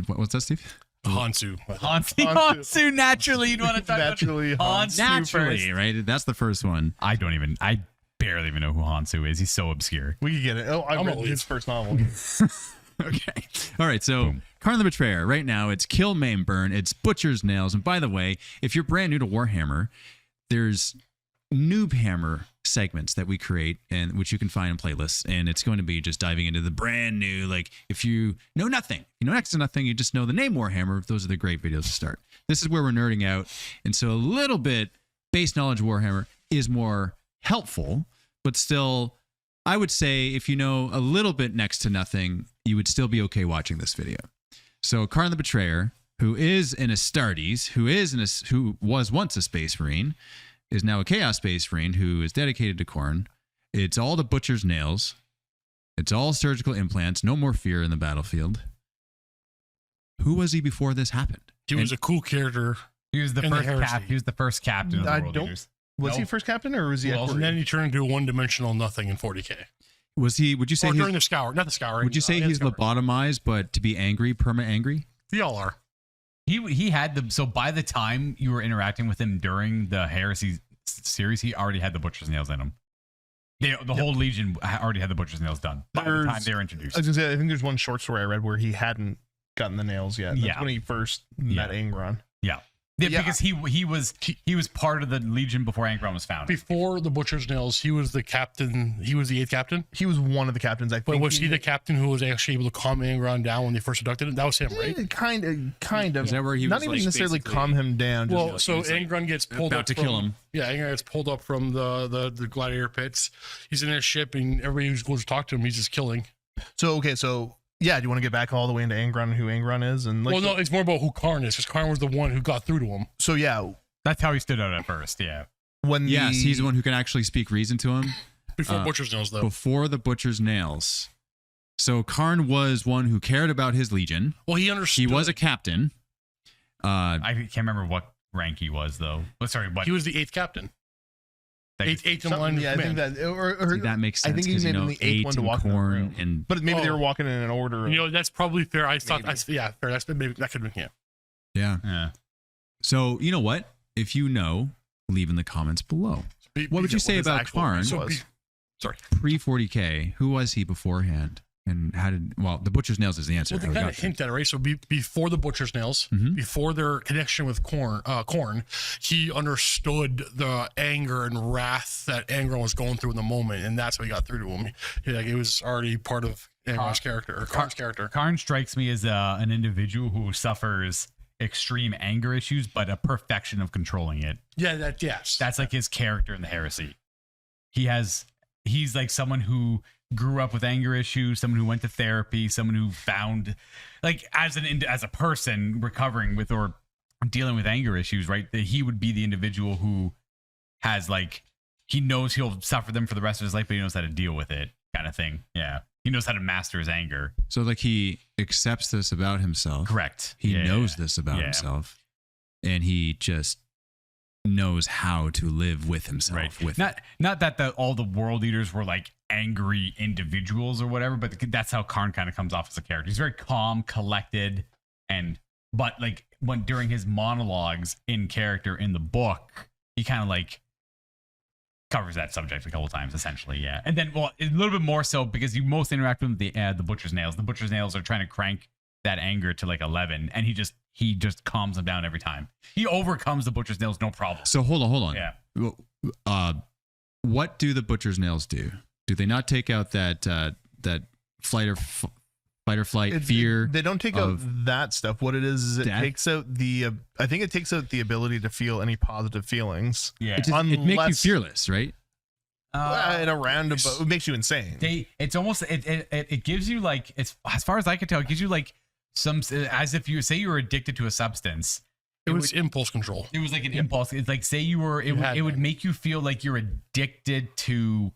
What's that, Steve? Hansu. Hansu, naturally, you'd want to talk Naturally, about Hansu Naturally, first. right? That's the first one. I barely even know who Hansu is. He's so obscure. We could get it. Oh, I I'm read gonna his leave. first novel. Okay. All right. So, Kharn the Betrayer. Right now, it's kill, maim, burn. It's butcher's nails. And by the way, if you're brand new to Warhammer, there's noob hammer segments that we create and which you can find in playlists. And it's going to be just diving into the brand new. Like, if you know nothing, you know next to nothing, you just know the name Warhammer. Those are the great videos to start. This is where we're nerding out. And so, a little bit base knowledge of Warhammer is more helpful, but still, I would say if you know a little bit next to nothing, you would still be okay watching this video. So Kharn the Betrayer, who is an Astartes, who was once a Space Marine, is now a Chaos Space Marine who is dedicated to Khorne. It's all the butcher's nails. It's all surgical implants. No more fear in the battlefield. Who was he before this happened? He was a cool character. He was the In the first Heresy. He was the first captain of the World Eaters. Was he No. first captain or was he? Well, at And then he turned into a one-dimensional nothing in 40K. Was he? Would you say Or he's, during the Scour, not the Scouring. would you say yeah, he's Scouring. lobotomized, but to be angry, perma-angry? They all are. He had the so by the time you were interacting with him during the Heresy series, he already had the butcher's nails in him. The whole Legion already had the butcher's nails done by the time they were introduced. I was gonna say, I think there's one short story I read where he hadn't gotten the nails yet. That's Yeah. when he first met Angron. Yeah, Yeah. because he was part of the Legion before Angron was founded. Before the Butcher's Nails, he was the captain. He was the 8th captain. He was one of the captains. I think. But was he the captain who was actually able to calm Angron down when they first abducted him? That was him, right? Kind of. Is that where he Not was, even like, necessarily basically calm him down. Just Well, so Angron gets pulled about up to from, kill him. Yeah, Angron gets pulled up from the gladiator pits. He's in his ship, and everybody who goes to talk to him, he's just killing. so yeah. Do you want to get back all the way into Angron and who Angron is? And like, Well, no, it's more about who Kharn is, because Kharn was the one who got through to him. So yeah, That's how he stood out at first. Yeah. when Yes, the, he's the one who can actually speak reason to him. Before Butcher's Nails, though. Before the butcher's nails. So Kharn was one who cared about his legion. Well, he understood. He was a captain. I can't remember what rank he was though. Oh, sorry, what? He was the 8th captain. Eighth in something- line. yeah, I think that or See, that makes I sense. think he 'cause, made you him know, the eighth one to and walk in the corn room. and But maybe they Oh. were walking in an order. You know, that's probably fair. I thought, Maybe. yeah, fair. That's maybe that could have been, yeah. Yeah. So you know what? If you know, leave in the comments below. What would you say his about actual Kharn? rank So was. sorry. Pre 40K? Who was he beforehand? And how did? Well, the butcher's nails is the answer. Well, they How we kind got of there. hint at it, right? So before the Butcher's Nails, Mhm. before their connection with Khorne, he understood the anger and wrath that Angron was going through in the moment, and that's what he got through to him. Like, it was already part of Angron's character, or Kharn's character. Kharn strikes me as an individual who suffers extreme anger issues, but a perfection of controlling it. Yeah, yes. That's like his character in the Heresy. He's like someone who grew up with anger issues, someone who went to therapy, someone who found, like, as a person recovering with or dealing with anger issues, right? That he would be the individual who has, like, he knows he'll suffer them for the rest of his life, but he knows how to deal with it, kind of thing. Yeah, he knows how to master his anger. So like he accepts this about himself. Correct. He Yeah, knows yeah. this about Yeah. himself, and he just knows how to live with himself. Right. With Not that all the world eaters were like angry individuals or whatever, but that's how Kharn kind of comes off as a character. He's very calm, collected, but like when during his monologues in character in the book, he kind of like covers that subject a couple times, essentially. Yeah. And then, well, a little bit more so because you most interact with the Butcher's Nails. The Butcher's Nails are trying to crank that anger to like 11, and he just calms them down every time. He overcomes the Butcher's Nails, no problem. So hold on. Yeah. Well, what do the butcher's nails do? Do they not take out that fight or flight fear? They don't take out of that stuff. What it is it death? takes out the. I think it takes out the ability to feel any positive feelings. Yeah. It makes you Unless- fearless, right? In a roundabout, it makes you insane. It's almost it gives you like, it's as far as I can tell, it gives you like some, as if you say you were addicted to a substance. It was impulse control. It was like an impulse. It's like, say you were, it would make you feel like you're addicted to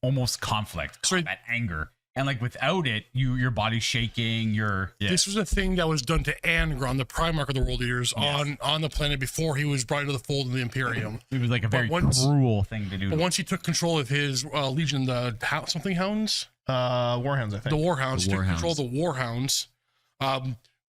almost conflict, that anger, and like without it, your body's shaking. This was a thing that was done to Angron, the Primarch of the World Eaters, Yes. on the planet before he was brought into the fold of the Imperium. It was like a very once- cruel thing to do. But once he took control of his Legion, the something hounds, Warhounds, I think. The Warhounds. The To Warhounds. control the Warhounds.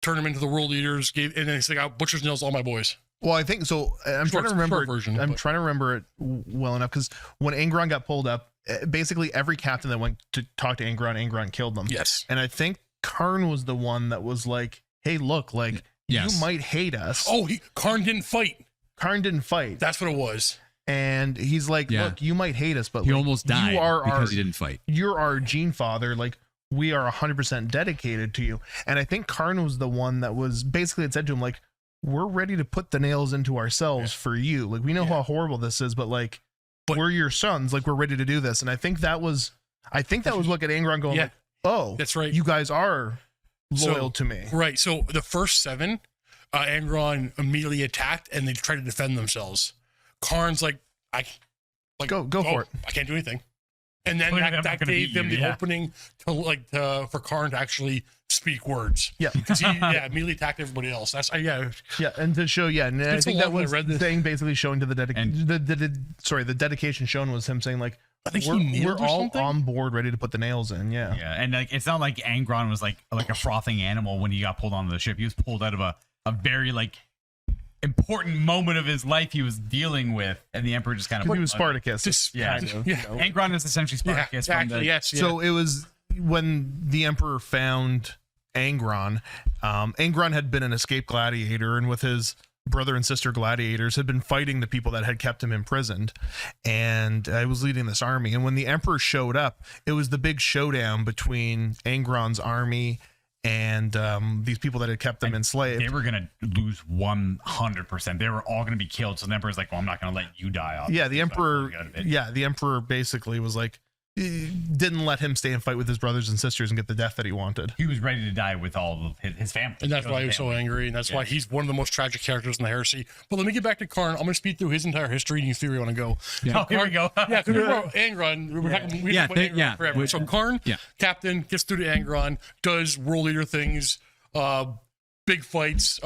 Turn them into the world leaders. And then he's like, "I'll butcher's nails all my boys." Well, I think so. I'm trying to remember. Short version, I'm but- trying to remember it well enough because when Angron got pulled up, basically every captain that went to talk to Angron killed them. Yes. And I think Kharn was the one that was like, "Hey, look, like Yes. you might hate us." Oh, Kharn didn't fight. Kharn didn't fight, That's what it was. and he's like, Yeah. "Look, you might hate us, but He like, almost died you are because our, he didn't fight. You're our gene father. Like we are 100% dedicated to you." And I think Kharn was the one that was basically had said to him like, "We're ready to put the nails into ourselves for you. Like we know how horrible this is, but like we're your sons. Like we're ready to do this." And I think that was what got Angron going. Yeah. Like, "Oh, That's right. You guys are loyal to me." Right. So the first 7, Angron immediately attacked and they tried to defend themselves. Kharn's like, Go for it. I can't do anything. And then Clearly I'm that not gonna gave beat them you, the yeah. opening to for Kharn to actually speak words. Yeah. Because he immediately attacked everybody else. That's Yeah, and to show, and I It's think so that long was I read the this. thing basically showing to the dedication. And- The dedication shown was him saying like, I think he we're kneeled or all something? on board, ready to put the nails in. Yeah. Yeah, and like it's not like Angron was like a frothing animal when he got pulled onto the ship. He was pulled out of a very like important moment of his life he was dealing with, and the Emperor just kind of Because he was Spartacus. Just- Yeah. kind of, yeah. you know. Angron is essentially Yeah, Spartacus exactly. from the Yes. Yeah. So it was when the Emperor found Angron. Angron had been an escaped gladiator, and with his brother and sister gladiators had been fighting the people that had kept him imprisoned, and I was leading this army. And when the Emperor showed up, it was the big showdown between Angron's army and these people that had kept them enslaved. They were gonna lose 100%. They were all gonna be killed. So the Emperor's like, "Well, I'm not gonna let you die off." Yeah, the So Emperor. I got it. Yeah, the Emperor basically was like, he didn't let him stay and fight with his brothers and sisters and get the death that he wanted. He was ready to die with all of his family. And that's why he was so Family. angry, and that's why he's one of the most tragic characters in the Heresy. But let me get back to Kharn. I'm going to speed through his entire history, and you see where you want to go. Oh, here we go. Yeah, because we wrote Angron. We Yeah, talked about Angron forever. we- So Kharn, yeah. captain, gets through to Angron, does world leader things, big fights,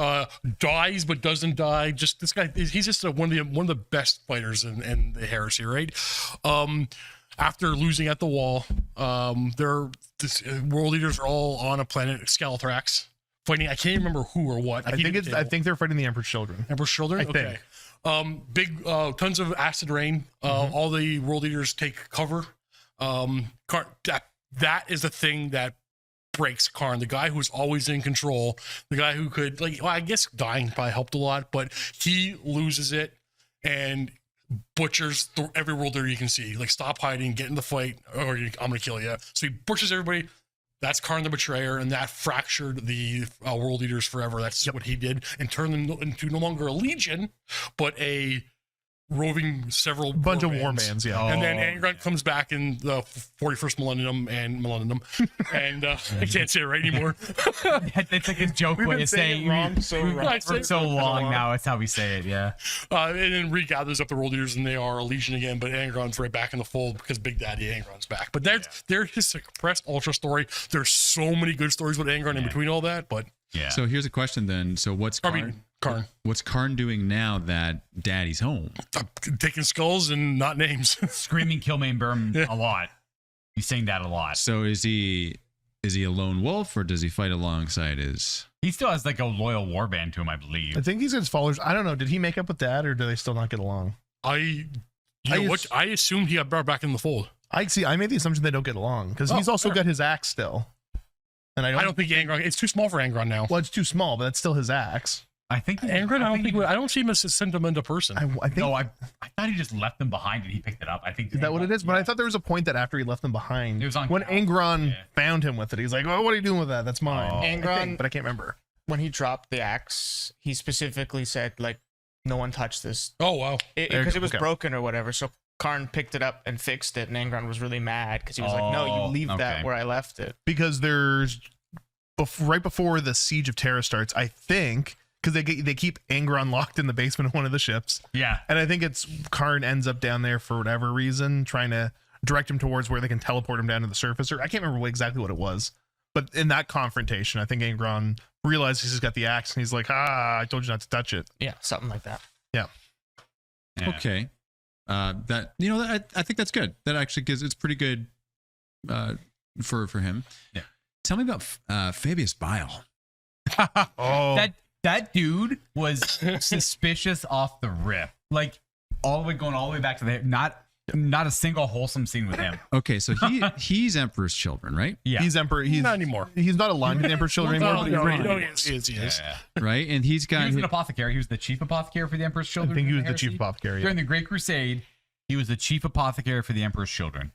dies but doesn't die. Just this guy, he's just one of the best fighters in the Heresy, right? After losing at the wall, world leaders are all on a planet, Skalathrax, fighting. I can't remember who or what. I think they're fighting the Emperor's children. Emperor's children. I Okay. Big, tons of acid rain. All the world leaders take cover. That is the thing that breaks Kharn, the guy who's always in control, the guy who could I guess dying probably helped a lot, but he loses it and butchers every world leader you can see. Like, stop hiding, get in the fight, or I'm gonna kill you. So he butchers everybody. That's Kharn the Betrayer, and that fractured the world leaders forever. That's what he did, and turned them into no longer a legion, but a roving several Bunch of war war bands. bands, yeah. And then Angron comes back in the 41st millennium, and I can't say it right anymore. It's like his joke We've way been of saying saying it wrong so we've- wrong. for so long now. It's how we say it. Yeah. And then regathers up the world leaders, and they are a legion again. But Angron's right back in the fold because Big Daddy Angron's back. But there's his suppressed ultra story. There's so many good stories with Angron in between all that. But Yeah. So here's a question then. So what's Kharn? What's Kharn doing now that Daddy's home? Taking skulls and not names. Screaming kill main burn a lot. He's saying that a lot. So is he a lone wolf or does he fight alongside his? He still has like a loyal warband to him, I believe. I think he's his followers. I don't know. Did he make up with Dad, or do they still not get along? I assumed he got brought back in the fold. I made the assumption they don't get along because he's also got his axe still. And I don't think Angron. It's too small for Angron now. Well, it's too small, but that's still his axe. I think Angron. I don't see him as a sentimental person. I think. No, I thought he just left them behind and he picked it up. I think Is that what it is? But I thought there was a point that after he left them behind, It was on when Cal. Angron Yeah. found him with it, he's like, "Oh, what are you doing with that? That's mine." Oh. I think, Angron- but I can't remember. When he dropped the axe, he specifically said, like, no one touched this. Oh, wow. Because it was Okay. broken or whatever. So Kharn picked it up and fixed it, and Angron was really mad because he was like, no, you leave that okay. where I left it. Because there's right before the siege of Terra starts, I think, because they keep Angron locked in the basement of one of the ships, Yeah. and I think it's Kharn ends up down there for whatever reason, trying to direct him towards where they can teleport him down to the surface. Or I can't remember exactly what it was, but in that confrontation, I think Angron realizes he's got the axe, and he's like, "Ah, I told you not to touch it." Yeah, something like that. Yeah. Okay. I think that's good. That actually gives it's pretty good for him. Yeah. Tell me about Fabius Bile. That dude was suspicious off the rip, like all the way back to the not a single wholesome scene with him. Okay, so he's Emperor's children, right? Yeah, He's Emperor. He's Not anymore. He's not aligned to the Emperor's children anymore. But He is. Yeah. Right, and he's He got was an apothecary. He was the chief apothecary for the Emperor's I children. think he was during the chief Heresy. apothecary. During the Great Crusade. He was the chief apothecary for the Emperor's children.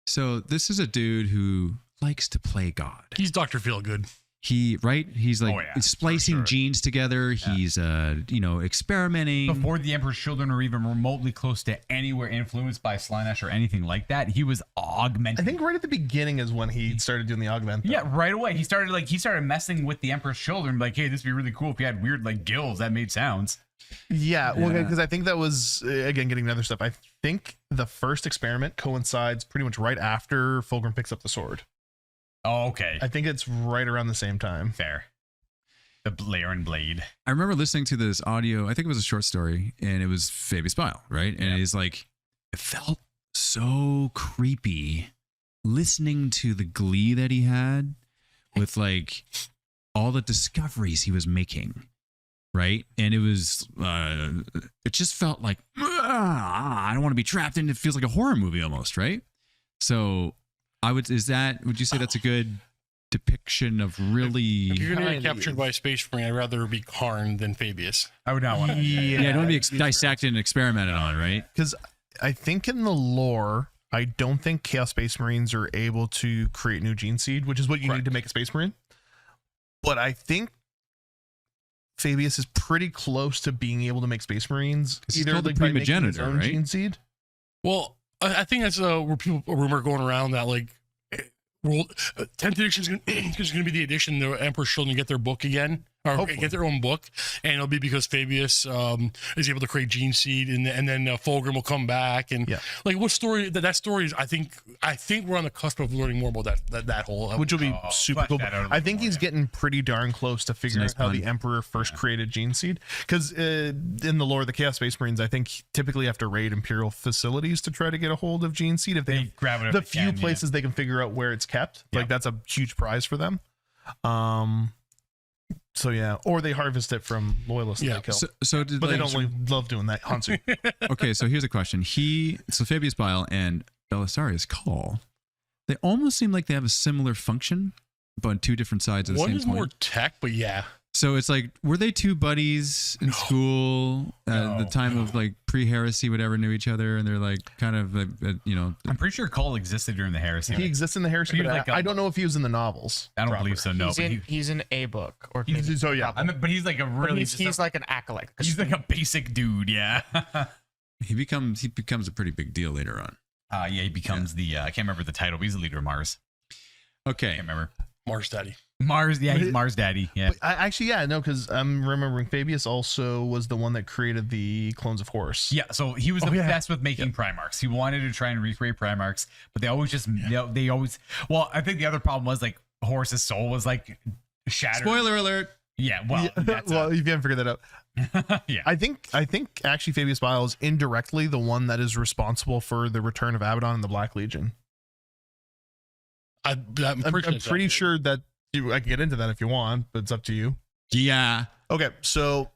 so this is a dude who likes to play God. He's Dr. Feelgood. He's like Oh, yeah, splicing for sure. genes together. He's experimenting. Before the Emperor's children were even remotely close to anywhere influenced by Slaanesh or anything like that, he was augmenting. I think right at the beginning is when he started doing the augment. Yeah, right away. He started messing with the Emperor's children. Like, hey, this would be really cool if you had weird like gills that made sounds. Yeah, well, because I think that was again getting another step. I think the first experiment coincides pretty much right after Fulgrim picks up the sword. Oh, okay. I think it's right around the same time. Fair. The Laren blade. I remember listening to this audio. I think it was a short story, and it was Fabius Bile, right? And he's like, it felt so creepy listening to the glee that he had with like all the discoveries he was making, right? And it was, it just felt like I don't want to be trapped in. It feels like a horror movie almost, right? So would you say that's a good depiction of really? If you're gonna get captured by a space marine, I'd rather be Kharn than Fabius. I would not want to. Yeah, I don't want to be dissected and experimented on, right? Because I think in the lore, I don't think Chaos Space Marines are able to create new gene seed, which is what you need to make a Space Marine. But I think Fabius is pretty close to being able to make Space Marines. He's called the primogenitor, right? Gene seed. Well, I think that's where a rumor going around that like, world 10th edition is going to be the edition the Emperor's children get their book again, or Hopefully. get their own book, and it'll be because Fabius is able to create gene seed, and then Fulgrim will come back, and like what story that story is. I think we're on the cusp of learning more about that whole, which will be super cool. I think he's getting pretty darn close to figuring nice out how pun. the Emperor first created gene seed. Because in the lore of the Chaos Space Marines, I think typically have to raid Imperial facilities to try to get a hold of gene seed. If they grab it, the few places they can figure out where it's kept, like that's a huge prize for them. So yeah, or they harvest it from loyalists they kill. But they don't love doing that. Hansu. Okay, so here's a question. So Fabius Bile and Belisarius Cawl, they almost seem like they have a similar function, but on two different sides of the one same is coin. more tech, but yeah. So it's like, were they two buddies in school at the time of like pre-heresy, whatever, knew each other, and they're like kind of, I'm pretty sure Cole existed during the Heresy. He exists in the Heresy, But he but was like I don't know if he was in the novels. I don't believe so. No, He's in a book, or So yeah, but he's like a really. he's like an acolyte. He's like a basic dude. Yeah. he becomes a pretty big deal later on. He becomes the. I can't remember the title, but he's the leader of Mars. Okay. I can't remember. Mars Daddy. Mars, yeah, he's Mars Daddy. Yeah. But because I'm remembering Fabius also was the one that created the clones of Horus. Yeah, so he was obsessed with making Primarchs. He wanted to try and recreate Primarchs, but they always well, I think the other problem was like Horus's soul was like shattered. Spoiler alert. Yeah, well, Well, you haven't figured that out. yeah. I think actually Fabius Bile is indirectly the one that is responsible for the return of Abaddon and the Black Legion. I'm I'm pretty sure that I can get into that if you want, but it's up to you. Yeah. Okay, so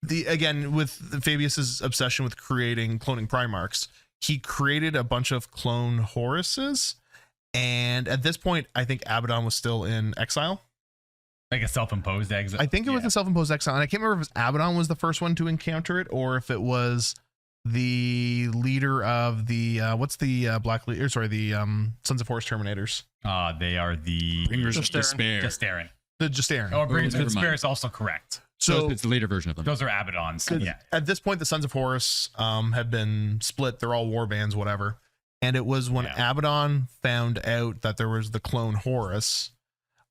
with Fabius's obsession with creating cloning Primarchs, he created a bunch of clone Horuses, and at this point, I think Abaddon was still in exile. Like a self-imposed exile. I think it was a self-imposed exile, and I can't remember if Abaddon was the first one to encounter it, or if it was the leader of the the Sons of Horus Terminators. They are the Bringers of Despair. Justarin. The Justarin. Oh, Bringers of never Despair mind. is also correct. So it's the later version of them. Those are Abaddons. Yeah. At this point, the Sons of Horus have been split. They're all war bands, whatever. And it was when Abaddon found out that there was the clone Horus,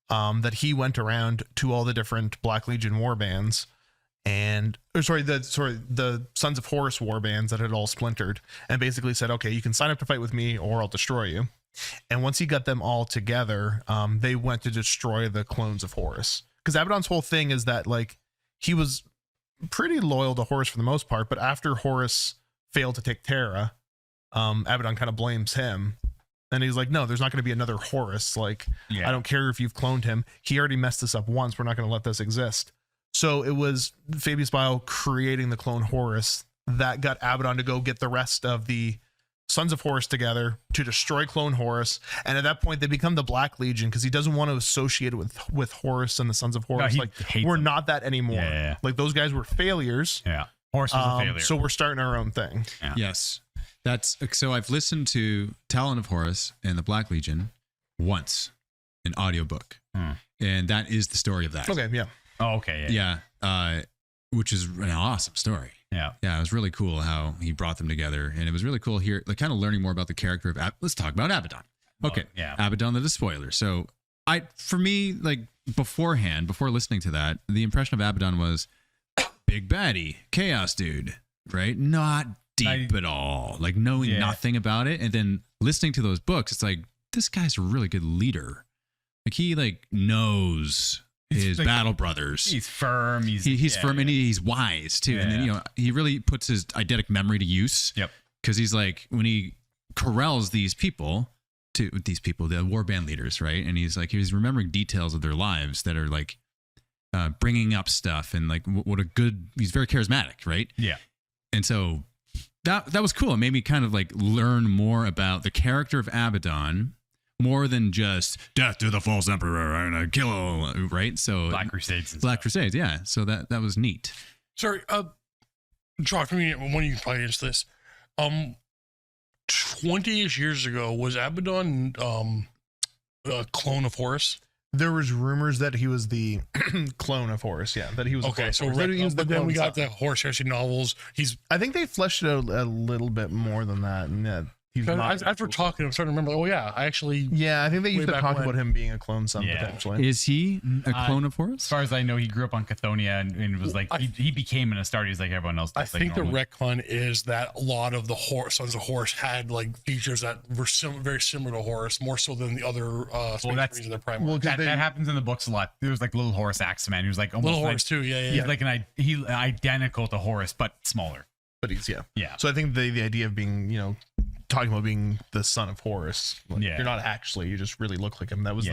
that he went around to all the different Black Legion war bands, the Sons of Horus war bands that had all splintered, and basically said, okay, you can sign up to fight with me or I'll destroy you. And once he got them all together, they went to destroy the clones of Horus. Because Abaddon's whole thing is that like he was pretty loyal to Horus for the most part, but after Horus failed to take Terra, Abaddon kind of blames him And he's like, no, there's not going to be another Horus. Like, I don't care if you've cloned him. He already messed this up once. We're not going to let this exist. So it was Fabius Bile creating the clone Horus that got Abaddon to go get the rest of the Sons of Horus together to destroy clone Horus. And at that point, they become the Black Legion because he doesn't want to associate it with Horus and the Sons of Horus. No, like, we're not that anymore. Yeah. Like, those guys were failures. Yeah. Horus was a failure. So we're starting our own thing. Yeah. Yes. That's so I've listened to Talon of Horus and the Black Legion once, an audiobook. And that is the story of that. Okay, yeah. Oh, okay. Yeah. Which is an awesome story. Yeah. Yeah, it was really cool how he brought them together. And it was really cool here, like kind of learning more about the character of let's talk about Abaddon. Okay. Yeah. Abaddon the Despoiler. So for me, like beforehand, before listening to that, the impression of Abaddon was big baddie, chaos dude, right? Not deep at all, like knowing nothing about it. And then listening to those books, it's like, this guy's a really good leader. Like he like knows his like, battle brothers. He's firm. He's firm and he's wise too. And then, he really puts his eidetic memory to use. Yep. Because he's like, when he corrals these people, the warband leaders, right? And he's remembering details of their lives that are like bringing up stuff and like he's very charismatic, right? Yeah. And so that was cool. It made me kind of like learn more about the character of Abaddon, more than just death to the false emperor and kill, right? So Black Crusades. Crusades, yeah. So that was neat. Sorry, Josh, one of you can probably answer this. 20-ish years ago, was Abaddon a clone of Horus? There was rumors that he was the clone of Horus. Yeah, that he was. Okay, so but then we got the Horus Heresy novels. I think they fleshed it out a little bit more than that. And he's not. After talking, I'm starting to remember. Oh yeah, I actually. Yeah, I think they used to talk about him being a clone son potentially. Is he a clone of Horus? As far as I know, he grew up on Chthoniya and was like he became an Astartes like everyone else. I think the retcon is that a lot of the Sons of Horus had like features that were very similar to Horus, more so than the other Marines in their prime. Well, that happens in the books a lot. There was like little Horus Axeman, who's like almost little Horus too. Yeah. He's like he identical to Horus but smaller. But he's yeah. So I think the idea of being talking about being the son of Horus, you're not actually, you just really look like him. That was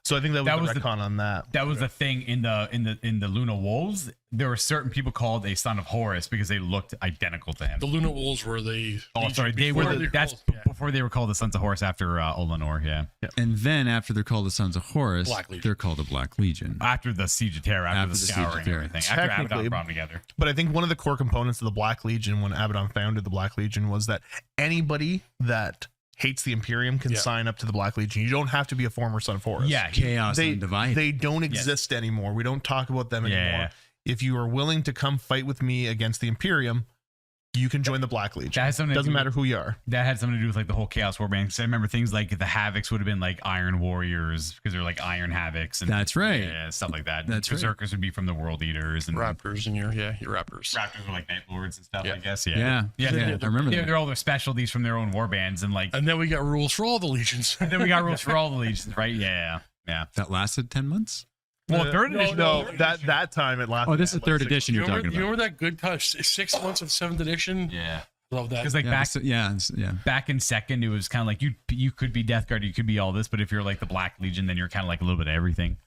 so I think that was the retcon on that. That was the thing in the Luna Wolves. There were certain people called a son of Horus because they looked identical to him. The Luna Wolves were the before they were called the Sons of Horus after Olenor. Yeah. And then after they're called the Sons of Horus, they're called the Black Legion. After the Siege of Terra, after the Scouring and everything, after Abaddon brought them together. But I think one of the core components of the Black Legion when Abaddon founded the Black Legion was that anybody that hates the Imperium can sign up to the Black Legion. You don't have to be a former Son of Horus. Yeah, chaos and divide. They don't exist anymore. We don't talk about them anymore. If you are willing to come fight with me against the Imperium, you can join the Black Legion. Doesn't matter who you are. That had something to do with like the whole Chaos Warband. Because I remember things like the Havocs would have been like Iron Warriors because they're like Iron Havocs. And that's right. Yeah, stuff like that. That's Berserkers would be from the World Eaters and Raptors and your Raptors. Raptors were like Night Lords and stuff. I guess. Yeah. I remember that. They're all their specialties from their own warbands and then we got rules for all the legions. And then we got rules for all the legions, right? Yeah. That lasted 10 months. Well, third edition. No, that time it lasted. Oh, this is third edition you're talking about. You remember that good touch? 6 months of 7th edition. Yeah. Love that. Because like back in second, it was kind of like you could be Death Guard, you could be all this, but if you're like the Black Legion, then you're kind of like a little bit of everything.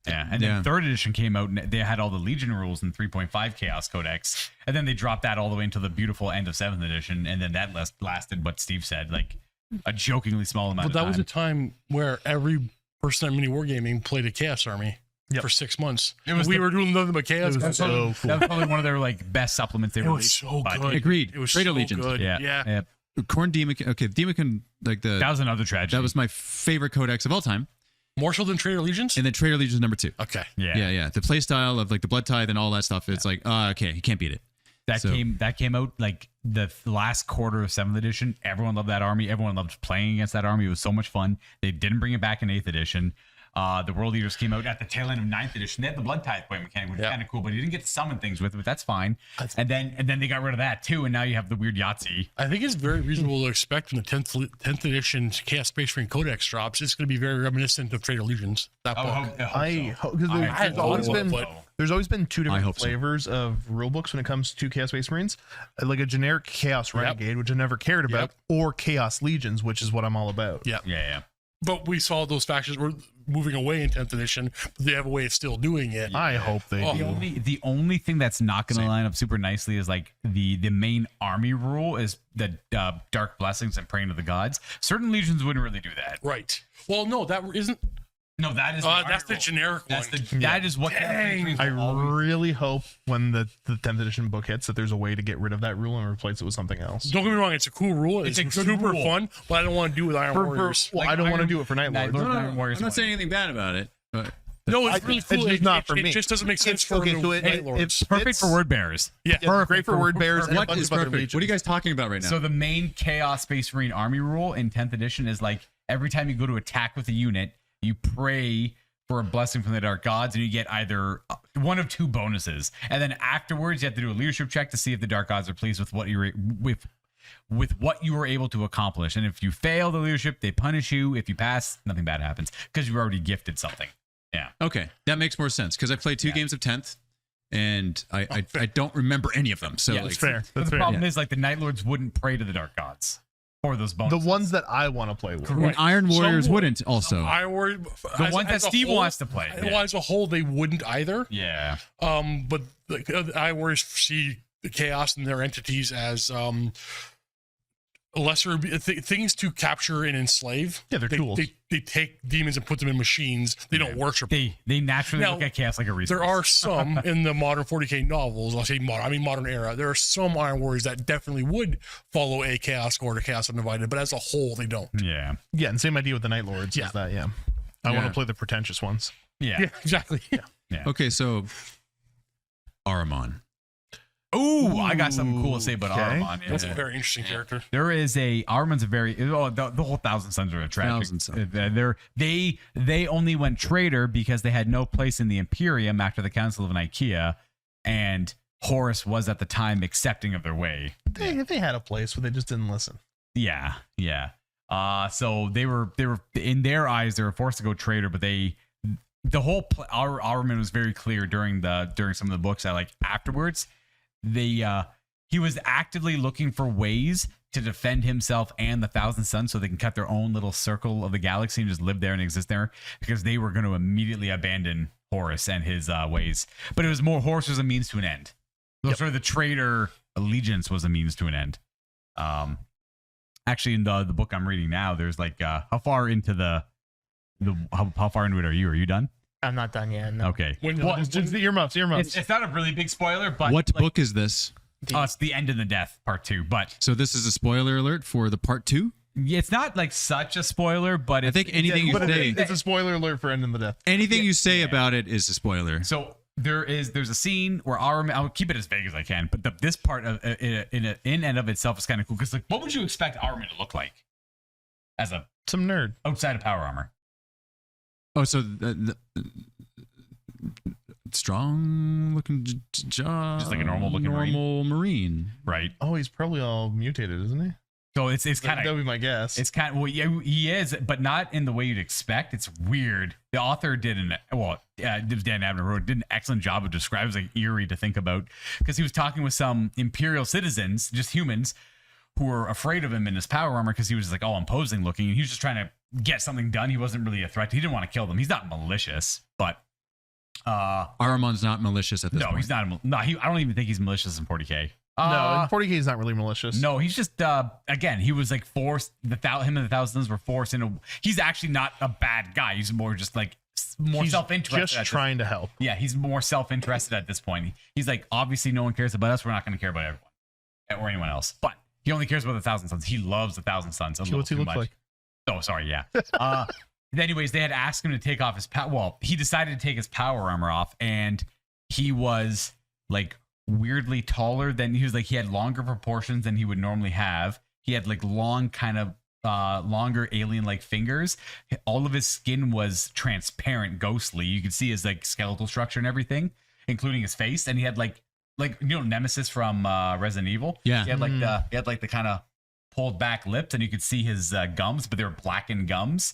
Yeah, and then third edition came out, and they had all the Legion rules in 3.5 Chaos Codex, and then they dropped that all the way into the beautiful end of 7th edition, and then that lasted what Steve said, like a jokingly small amount. But that was a time where every person at MiniWarGaming played a Chaos Army. For 6 months. We were doing nothing but chaos. It was so cool. That was probably one of their like best supplements they released. It was so good. Agreed. It was Traitor so Legions. good. Yeah. Khorne Demon. Okay, Demon, like that was another tragedy. That was my favorite codex of all time. More so than Traitor Legions? And then Traitor Legions number 2. Okay. Yeah. The play style of like the Blood Tithe and all that stuff. It's like, okay, you can't beat it. That came out like the last quarter of 7th edition. Everyone loved that army. Everyone loved playing against that army. It was so much fun. They didn't bring it back in 8th edition. The World Eaters came out at the tail end of 9th edition. They had the Blood Tithe point mechanic, which is kind of cool, but you didn't get to summon things with it, but that's fine. And then they got rid of that too, and now you have the weird Yahtzee. I think it's very reasonable to expect when the 10th edition Chaos Space Marine Codex drops, it's going to be very reminiscent of Traitor Legions. That book. I hope, because there's always been two different flavors of rule books when it comes to Chaos Space Marines, like a generic Chaos Renegade, which I never cared about, or Chaos Legions, which is what I'm all about. Yeah. But we saw those factions were moving away in 10th edition, but they have a way of still doing it. I hope they do. The only thing that's not going to line up super nicely is like the main army rule is the Dark Blessings and Praying to the Gods. Certain legions wouldn't really do that. Right. Well, no, that isn't. No, that is that's the generic one. That is what. I really hope when the 10th edition book hits that there's a way to get rid of that rule and replace it with something else. Don't get me wrong, it's a cool rule. It's super fun, but I don't want to do it with Iron Warriors. I don't want to do it for Night Lords. I'm not saying anything bad about it, but no, it's really cool. It's not for me. It just doesn't make sense for Night Lords. It's perfect for word bearers. Yeah, great for word bearers. What is perfect? What are you guys talking about right now? So the main Chaos Space Marine army rule in 10th edition is like every time you go to attack with a unit, you pray for a blessing from the Dark Gods, and you get either one of two bonuses. And then afterwards, you have to do a leadership check to see if the Dark Gods are pleased with what you're with what you were able to accomplish. And if you fail the leadership, they punish you. If you pass, nothing bad happens because you already gifted something. Yeah. Okay, that makes more sense because I played 2 games of 10th, and I don't remember any of them. So yeah, like, that's fair. The problem is like the Night Lords wouldn't pray to the Dark Gods for those bonuses. The ones that I want to play with. And Iron Warriors wouldn't also. Iron Warriors, the ones that Steve wants to play. As a whole, they wouldn't either. Yeah. But the Iron Warriors see the chaos and their entities as lesser things to capture and enslave. Yeah, they're tools. They take demons and put them in machines. They don't worship them. They naturally look at chaos like a resource. There are some in the modern 40k novels. I'll say modern. I mean modern era. There are some Iron Warriors that definitely would follow a chaos court or chaos undivided, but as a whole, they don't. Yeah. Yeah, and same idea with the Night Lords. Is that I want to play the pretentious ones. Yeah. Exactly. Yeah. Okay, so Ahriman. Ooh, I got something cool to say about Ahriman. That's a very interesting character. There is Ahriman's a very the whole Thousand Sons are a tragic. They only went traitor because they had no place in the Imperium after the Council of Nicaea, and Horus was at the time accepting of their way. They had a place, but they just didn't listen. Yeah. So they were in their eyes they were forced to go traitor, but Ahriman was very clear during some of the books that like afterwards. He was actively looking for ways to defend himself and the Thousand Sons so they can cut their own little circle of the galaxy and just live there and exist there because they were going to immediately abandon Horus and his ways. But it was more Horus was a means to an end. So sort of the traitor allegiance was a means to an end. Actually, in the book I'm reading now, there's like how far into how far into it are you? Are you done? I'm not done yet. No. Okay. Earmuffs. It's not a really big spoiler, but What book is this? It's The End and the Death, Part 2. But So this is a spoiler alert for the part 2? it's not like such a spoiler, but I think anything you say, It's a spoiler alert for End in the Death. anything you say about it is a spoiler. So there's a scene where I'll keep it as vague as I can, but this part of in and of itself is kind of cool because like, what would you expect Ahriman to look like as a Some nerd. outside of power armor? Oh, so strong looking jaw, Just like a normal looking marine, right? Oh, he's probably all mutated, isn't he? So it's kind That of would be my guess. it's kind of well, yeah, he is, but not in the way you'd expect. It's weird. The author did Dan Abner wrote did an excellent job of describing. It was like eerie to think about because he was talking with some Imperial citizens, just humans, who were afraid of him in his power armor because he was like all imposing looking, and he was just trying to get something done. He wasn't really a threat. He didn't want to kill them. He's not malicious, but Ahriman's not malicious at this point. He's not. I don't even think he's malicious in 40k. No, 40k is not really malicious. No, he's just again, he was like forced. Him and the Thousands were forced into. He's actually not a bad guy. He's more just like more self-interested. Just trying to help. Yeah, he's more self-interested at this point. He's like, obviously, no one cares about us. We're not going to care about everyone or anyone else. But he only cares about the Thousand Sons. He loves the Thousand Sons. What's he look like? Oh, sorry. Yeah. Anyways, they had asked him to take off his he decided to take his power armor off, and he was like weirdly taller than he was. Like he had longer proportions than he would normally have. He had like long kind of longer alien-like fingers. All of his skin was transparent, ghostly. You could see his like skeletal structure and everything, including his face. And he had like Nemesis from Resident Evil. Yeah. He had like the kind of pulled back lips, and you could see his gums, but they were blackened gums.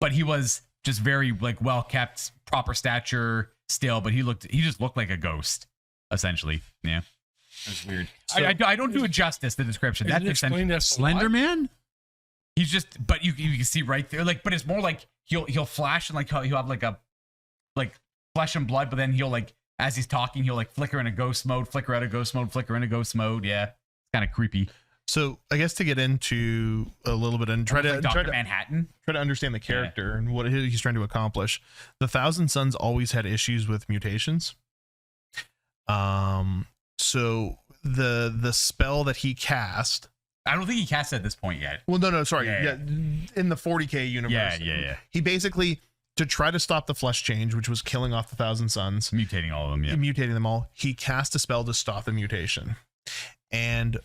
But he was just very like well kept, proper stature still. But he just looked like a ghost, essentially. Yeah. It was weird. So, I don't do it justice, the description. That's explain that Slender Man? He's just, but you can see right there, like, but it's more like he'll flash and like he'll have like flesh and blood, but then he'll like, as he's talking, he'll like flicker in a ghost mode, flicker out of ghost mode, flicker in a ghost mode. Yeah, it's kind of creepy. So I guess to get into a little bit and try to Manhattan, try to understand the character and what he's trying to accomplish. The Thousand Sons always had issues with mutations. So the spell that he cast, I don't think he cast it at this point yet. well, no, sorry, in the 40K universe, he basically, to try to stop the flesh change, which was killing off the Thousand Sons, Mutating all of them, mutating them all, he cast a spell to stop the mutation. And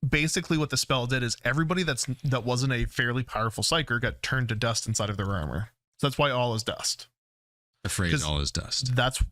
basically what the spell did is everybody that wasn't a fairly powerful psyker got turned to dust inside of their armor. So that's why all is dust. The phrase all is dust. That's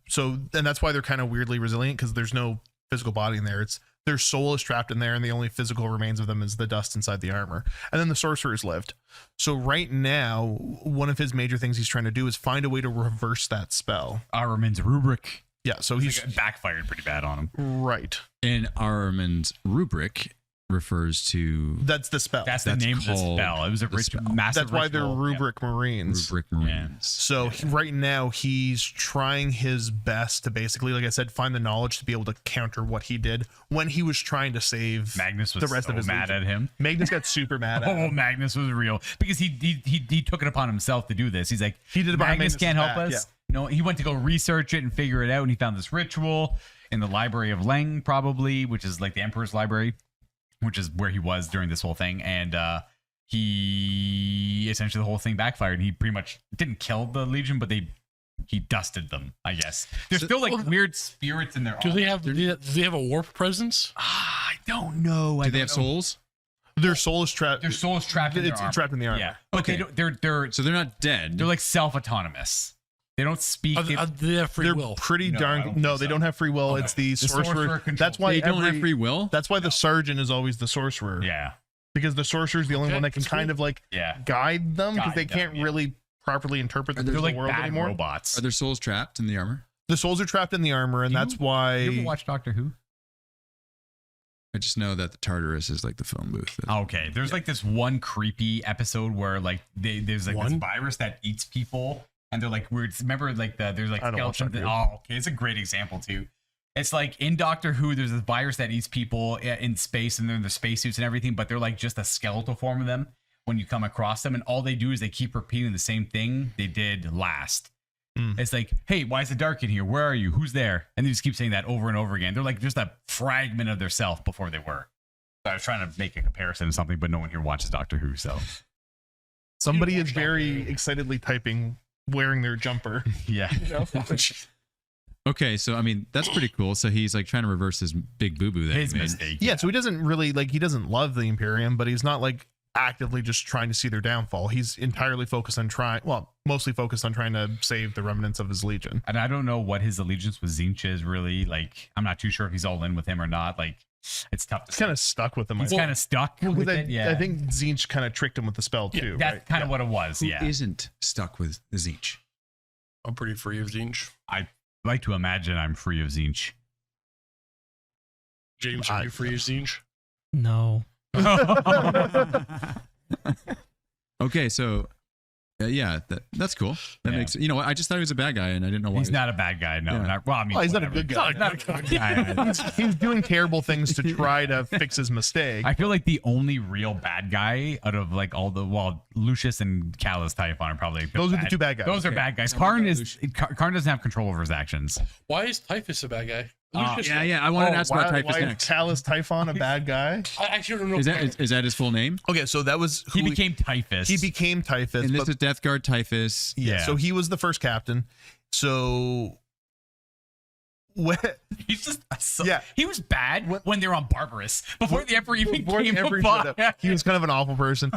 why they're kind of weirdly resilient, because there's no physical body in there. It's their soul is trapped in there, and the only physical remains of them is the dust inside the armor. And then the sorcerers lived. So right now, one of his major things he's trying to do is find a way to reverse that spell. Ahriman's rubric. Yeah, so he's like backfired pretty bad on him. Right. And Ahriman's rubric refers to that's the spell. That's the name of the spell. It was a massive. That's why they're rubric marines. Rubric marines. Yeah. So right now he's trying his best to basically, like I said, find the knowledge to be able to counter what he did when he was trying to save Magnus. Was the rest so of his mad legion. at him. Magnus got super mad at him. Magnus was real because he took it upon himself to do this. He's like, he did it behind Magnus can't help back. us. Yeah. No, he went to go research it and figure it out, and he found this ritual in the library of Leng, probably, which is like the Emperor's library, which is where he was during this whole thing. And he essentially, the whole thing backfired. He pretty much didn't kill the Legion, but he dusted them, I guess. There's still like weird spirits in there. Do they have a warp presence? I don't know. Do they have souls? Their soul is trapped. Their soul is trapped in their armor. trapped in the armor. Yeah. But Okay. they're So they're not dead. like self-autonomous. They don't speak. Do they have free They're will? pretty No, I darn. don't No, think they so. don't have free will. Okay. It's the The sorcerer. sorcerer controls That's why They don't have free will. That's why the sergeant is always the sorcerer. Yeah. Because the sorcerer is the only Okay, one that can that's kind cool. of like Yeah. guide them, because Guide they them, can't yeah. really properly interpret the They're physical like world bad anymore. robots. Are their souls trapped in the armor? The souls are trapped in the armor, and Do that's you- why. You ever watch Doctor Who? I just know that the Tartarus is like the phone booth. Okay, there's like this one creepy episode where like there's like this One? virus that eats people, and they're like weird. Remember like there's like I don't watch skeletons. Doctor Who. Oh, okay, it's a great example too. It's like in Doctor Who, there's this virus that eats people in space, and they're in the spacesuits and everything, but they're like just a skeletal form of them when you come across them, and all they do is they keep repeating the same thing they did last. It's like, hey, why is it dark in here? Where are you? Who's there? And they just keep saying that over and over again. They're like just a fragment of their self before they were. So I was trying to make a comparison to something, but no one here watches Doctor Who, so Somebody is very excitedly typing, wearing their jumper. yeah. Okay, so I mean that's pretty cool. So he's like trying to reverse his big boo boo that His he made. mistake. Yeah, so he doesn't really he doesn't love the Imperium, but he's not like actively just trying to see their downfall. He's entirely focused on mostly focused on trying to save the remnants of his legion. And I don't know what his allegiance with Tzeentch is really. Like, I'm not too sure if he's all in with him or not. Like, it's tough to He's kind of stuck with him. He's kind of stuck with it. Yeah. I think Tzeentch kind of tricked him with the spell too. that's right? kind of what it was. Who Yeah. isn't stuck with Tzeentch? I'm pretty free of Tzeentch. I like to imagine I'm free of Tzeentch. James, are you free of Tzeentch? No. Okay, so yeah, that's cool. That Yeah. makes what I just thought he was a bad guy, and I didn't know why. He's not a bad guy. No. Yeah. Well, I mean, Well, he's not a whatever. good guy. Not a good guy. He's doing terrible things to try to fix his mistake. I feel like the only real bad guy out of like all the Lucius and Callus Typhon are probably Those are the two bad guys. Those are bad guys. Kharn doesn't have control over his actions. Why is Typhus a bad guy? Yeah. I wanted to ask about Typhus why next. is Callus Typhon a bad guy? I actually don't know. Is that his full name? Okay, so that was He became Typhus. He became Typhus. And this but- is Death Guard Typhus. Yeah. Yeah. So he was the first captain. So He's just Yeah. He was bad when they were on Barbarous before the Emperor even came Every about. he was kind of an awful person.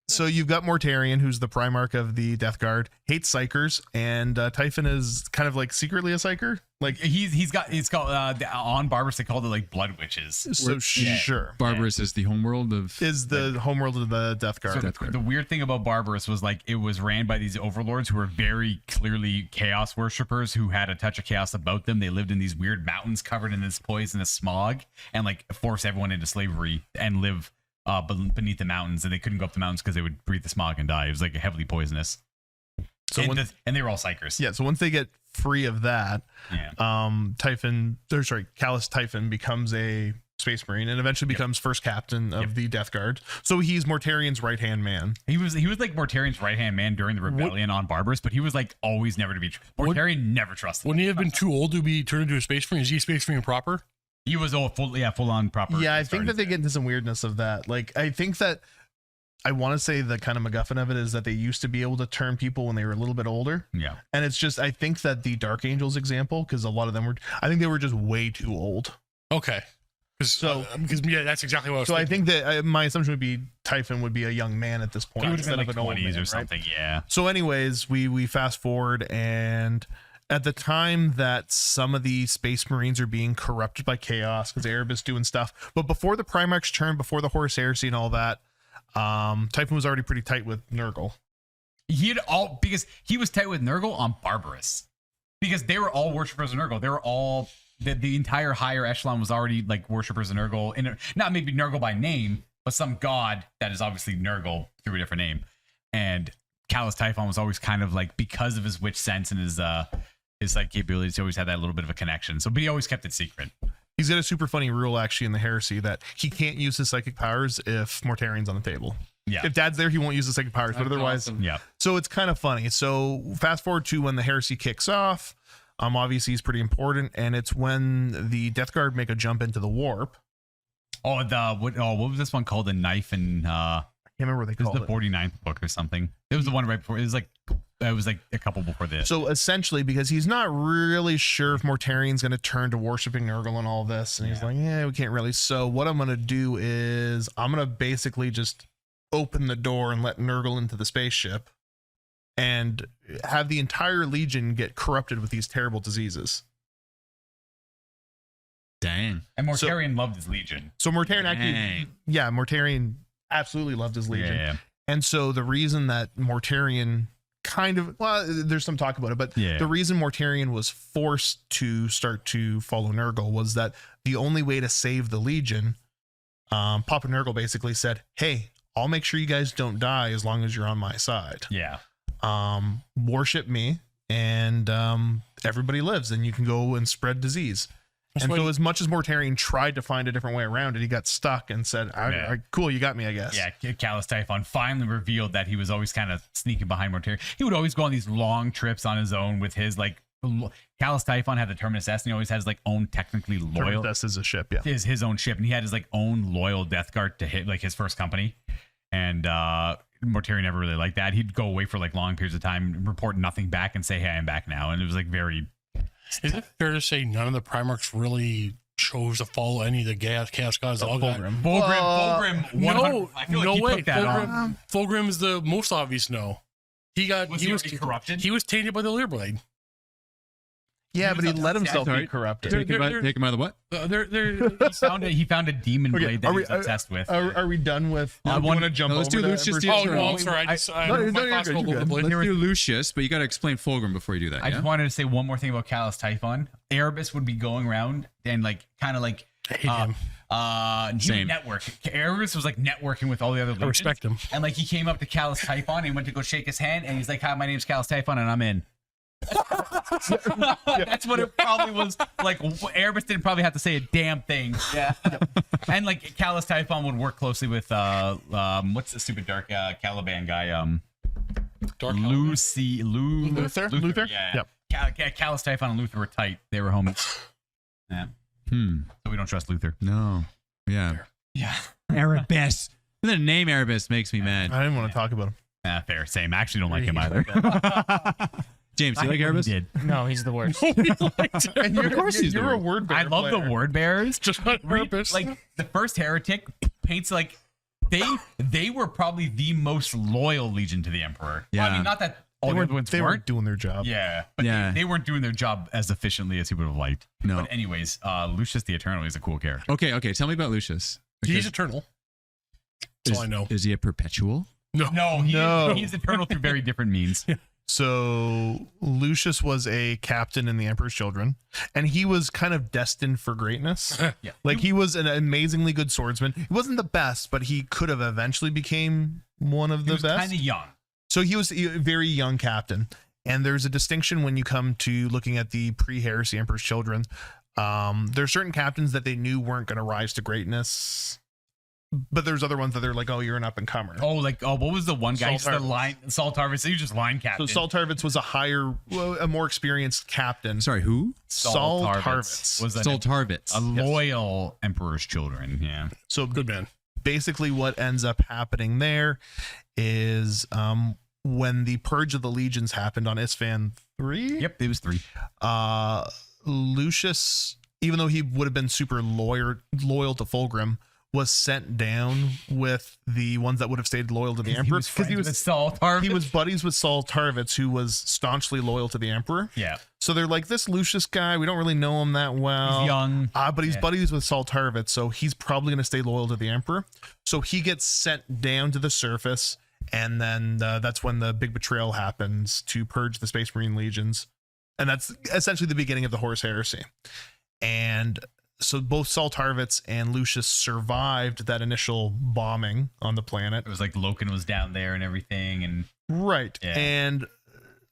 So you've got Mortarion, who's the Primarch of the Death Guard, hates Psychers, and Typhon is kind of like secretly a Psycher. Like He's got on Barbarous they called it like blood witches. So sure, Barbarous is the homeworld of the homeworld of the Death Guard. So the weird thing about Barbarous was like it was ran by these overlords who were very clearly chaos worshippers who had a touch of chaos about them. They lived in these weird mountains covered in this poisonous smog and like force everyone into slavery and live beneath the mountains, and they couldn't go up the mountains because they would breathe the smog and die. It was like heavily poisonous. So and they were all psychers. Yeah. So once they get free of that, Callus Typhon becomes a Space Marine and eventually becomes first captain of the Death Guard. So he's Mortarion's right hand man. He was like Mortarion's right hand man during the rebellion on Barbarous, but he was like always never to be. Mortarion never trusted. Wouldn't he have been too old to be turned into a Space Marine? Is he a Space Marine proper? He was full on proper. Yeah, I think that they get into some weirdness of that. Like, I think that I want to say the kind of MacGuffin of it is that they used to be able to turn people when they were a little bit older. Yeah. And it's just, I think that the Dark Angels example, because a lot of them I think they were just way too old. Okay. Because that's exactly what I was thinking. thinking. I think that my assumption would be Typhon would be a young man at this point. He would have been like an old 20s man, or something. Right? Yeah. So anyways, we fast forward, and at the time that some of the Space Marines are being corrupted by chaos because Erebus doing stuff, but before the Primarch's turn, before the Horus Heresy and all that, Typhon was already pretty tight with Nurgle. Because he was tight with Nurgle on Barbarous, because they were all worshippers of Nurgle. They were all the entire higher echelon was already like worshippers of Nurgle, and not maybe Nurgle by name, but some god that is obviously Nurgle through a different name. And Callus Typhon was always kind of like, because of his witch sense and his like capabilities, he always had that little bit of a connection. So, but he always kept it secret. He's got a super funny rule actually in the Heresy that he can't use his psychic powers if Mortarion's on the table. Yeah. If Dad's there, he won't use the psychic powers, but otherwise, yeah. So it's kind of funny. So fast forward to when the Heresy kicks off. Obviously he's pretty important, and it's when the Death Guard make a jump into the warp. What was this one called? The Knife and I can't remember what they called it. The 49th book or something. It was the one right before. It was like a couple before this. So essentially, because he's not really sure if Mortarion's going to turn to worshiping Nurgle and all this, and he's like, yeah, we can't really. So what I'm going to do is I'm going to basically just open the door and let Nurgle into the spaceship and have the entire Legion get corrupted with these terrible diseases. Dang. And Mortarion loved his Legion. So Mortarion actually, Mortarion absolutely loved his Legion. Yeah. And so the reason that Mortarion there's some talk about it, but the reason Mortarion was forced to start to follow Nurgle was that the only way to save the Legion, Papa Nurgle basically said, hey, I'll make sure you guys don't die as long as you're on my side. Yeah. Worship me, and everybody lives, and you can go and spread disease. And so as much as Mortarion tried to find a different way around it, he got stuck and said, cool, you got me, I guess. Yeah, Callus Typhon finally revealed that he was always kind of sneaking behind Mortarion. He would always go on these long trips on his own with his, like, Callus Typhon had the Terminus S, and he always has, like, own technically loyal. Terminus S is a ship, yeah. Is his own ship, and he had his, like, own loyal Death Guard to hit, like, his first company. And Mortarion never really liked that. He'd go away for, like, long periods of time, report nothing back, and say, hey, I'm back now. And it was, like, very... Is it fair to say none of the Primarchs really chose to follow any of the Chaos Gods? Fulgrim. No, I feel no like way. Took that on. Fulgrim is the most obvious no. He was corrupted. He was tainted by the Leerblade. Yeah, but he let himself be corrupted. Take him by the what? He found a demon blade that he was obsessed with. Are we done with? I want to jump. Let's do Lucius. Oh no, I'm sorry. Let's do Lucius, but you got to explain Fulgrim before you do that. I just wanted to say one more thing about Callus Typhon. Erebus would be going around and like kind of like Same network. Erebus was like networking with all the other legions. I respect him. And like he came up to Callus Typhon and he went to go shake his hand and he's like, hi, my name's Callus Typhon and I'm in. That's what it probably was like. Erebus didn't probably have to say a damn thing. Yeah. And like Callus Typhon would work closely with what's the stupid dark Caliban guy? Luther. Yeah. Callus Typhon and Luther were tight. They were homies. Yeah. So we don't trust Luther. No. Yeah. Erebus. The name Erebus makes me mad. I didn't want to talk about him. Fair. Same. I actually don't like him either. James, do you like I Erebus? did. No, he's the worst. And Of course he's the you're a word. word bearer I love player. the word bearers. Just on purpose. Like the first heretic paints like they were probably the most loyal legion to the emperor. Well, I Yeah. mean, not that all the other ones They weren't. weren't doing their job. Yeah, but Yeah. They weren't doing their job as efficiently as he would have liked. No. But anyways, Lucius the Eternal is a cool character. Okay. Tell me about Lucius. He's eternal. That's all I know. Is he a perpetual? No. He's eternal through very different means. So Lucius was a captain in the Emperor's Children, and he was kind of destined for greatness. Yeah. Like he was an amazingly good swordsman. He wasn't the best, but he could have eventually became one of He the was best. kind of young. So he was a very young captain. And there's a distinction when you come to looking at the pre-Heresy Emperor's Children. There are certain captains that they knew weren't going to rise to greatness. But there's other ones that they're like, oh, you're an up-and-comer. What was the one guy? Saul Saul Tarvis. He was just line So captain. Saul Tarvitz was a more experienced captain. Sorry, who? Saul Tarvitz. was Saul Tarvitz. a loyal Emperor's Children. Yeah. So Good man. basically what ends up happening there is when the Purge of the Legions happened on Isfahan 3. Yep. It was 3. Lucius, even though he would have been super loyal to Fulgrim, was sent down with the ones that would have stayed loyal to the Emperor because he was Saul Tarvis. he was buddies with Saul Tarvitz, who was staunchly loyal to the Emperor. Yeah. So they're like, this Lucius guy, we don't really know him that well. He's young. But he's Yeah. buddies with Saul Tarvitz, so he's probably going to stay loyal to the Emperor. So he gets sent down to the surface, and then that's when the big betrayal happens to purge the Space Marine legions. And that's essentially the beginning of the Horus Heresy. And so both Saul Tarvitz and Lucius survived that initial bombing on the planet. It was like Loken was down there and everything, and Right. Yeah. And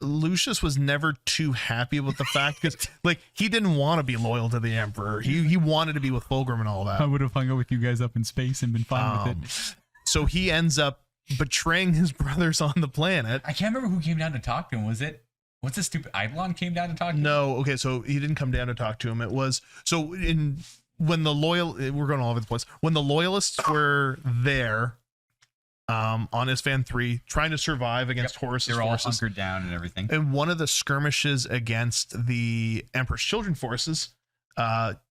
Lucius was never too happy with the fact because like he didn't want to be loyal to the Emperor. He wanted to be with Fulgrim and all that. would have hung out with you guys up in space and been fine So he ends up betraying his brothers on the planet. I can't remember who came down to talk to him. What's the stupid Eidolon came down to talk to him? No, okay, so he didn't come down to talk to him. It was so when we're going all over the place. When the loyalists were there on Isfahan 3 trying to survive against Horus's They're all forces. hunkered down and everything. In one of the skirmishes against the Emperor's Children forces,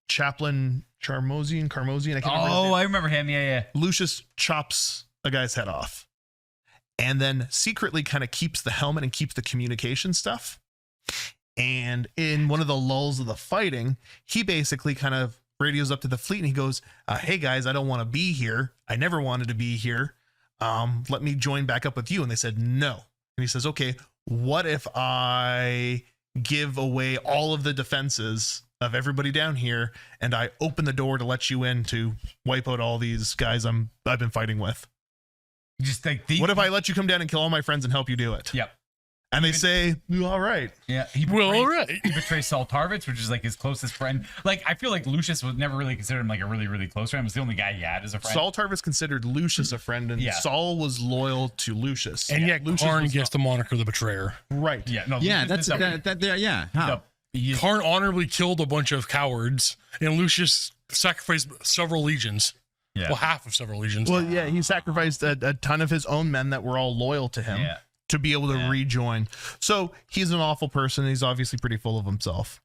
Chaplain Carmosian, I can't remember his name. I remember him. Yeah. Lucius chops a guy's head off and then secretly kind of keeps the helmet and keeps the communication stuff. And in one of the lulls of the fighting, he basically kind of radios up to the fleet and he goes, hey guys, I don't want to be here. I never wanted to be here. Let me join back up with you. And they said, no. And he says, okay, what if I give away all of the defenses of everybody down here and I open the door to let you in to wipe out all these guys I've been fighting with? Just like What if I let you come down and kill all my friends and help you do it? Yep. And they say, all right. Yeah. All right. He betrays Saul Tarvitz, which is like his closest friend. Like, I feel like Lucius was never really considered him like a really, really close friend. It was the only guy he had as a friend. Saul Tarvitz considered Lucius a friend, and Yeah. Saul was loyal to Lucius. And yet Lucius Kharn was gets the moniker the Betrayer. right. Yeah. No. Yeah, Lucius that's is up- yeah. How? he is- Kharn honorably killed a bunch of cowards, and Lucius sacrificed several legions. Yeah. Well, half of several legions. Well, yeah, he sacrificed a ton of his own men that were all loyal to him Yeah. to be able to rejoin. So he's an awful person. He's obviously pretty full of himself.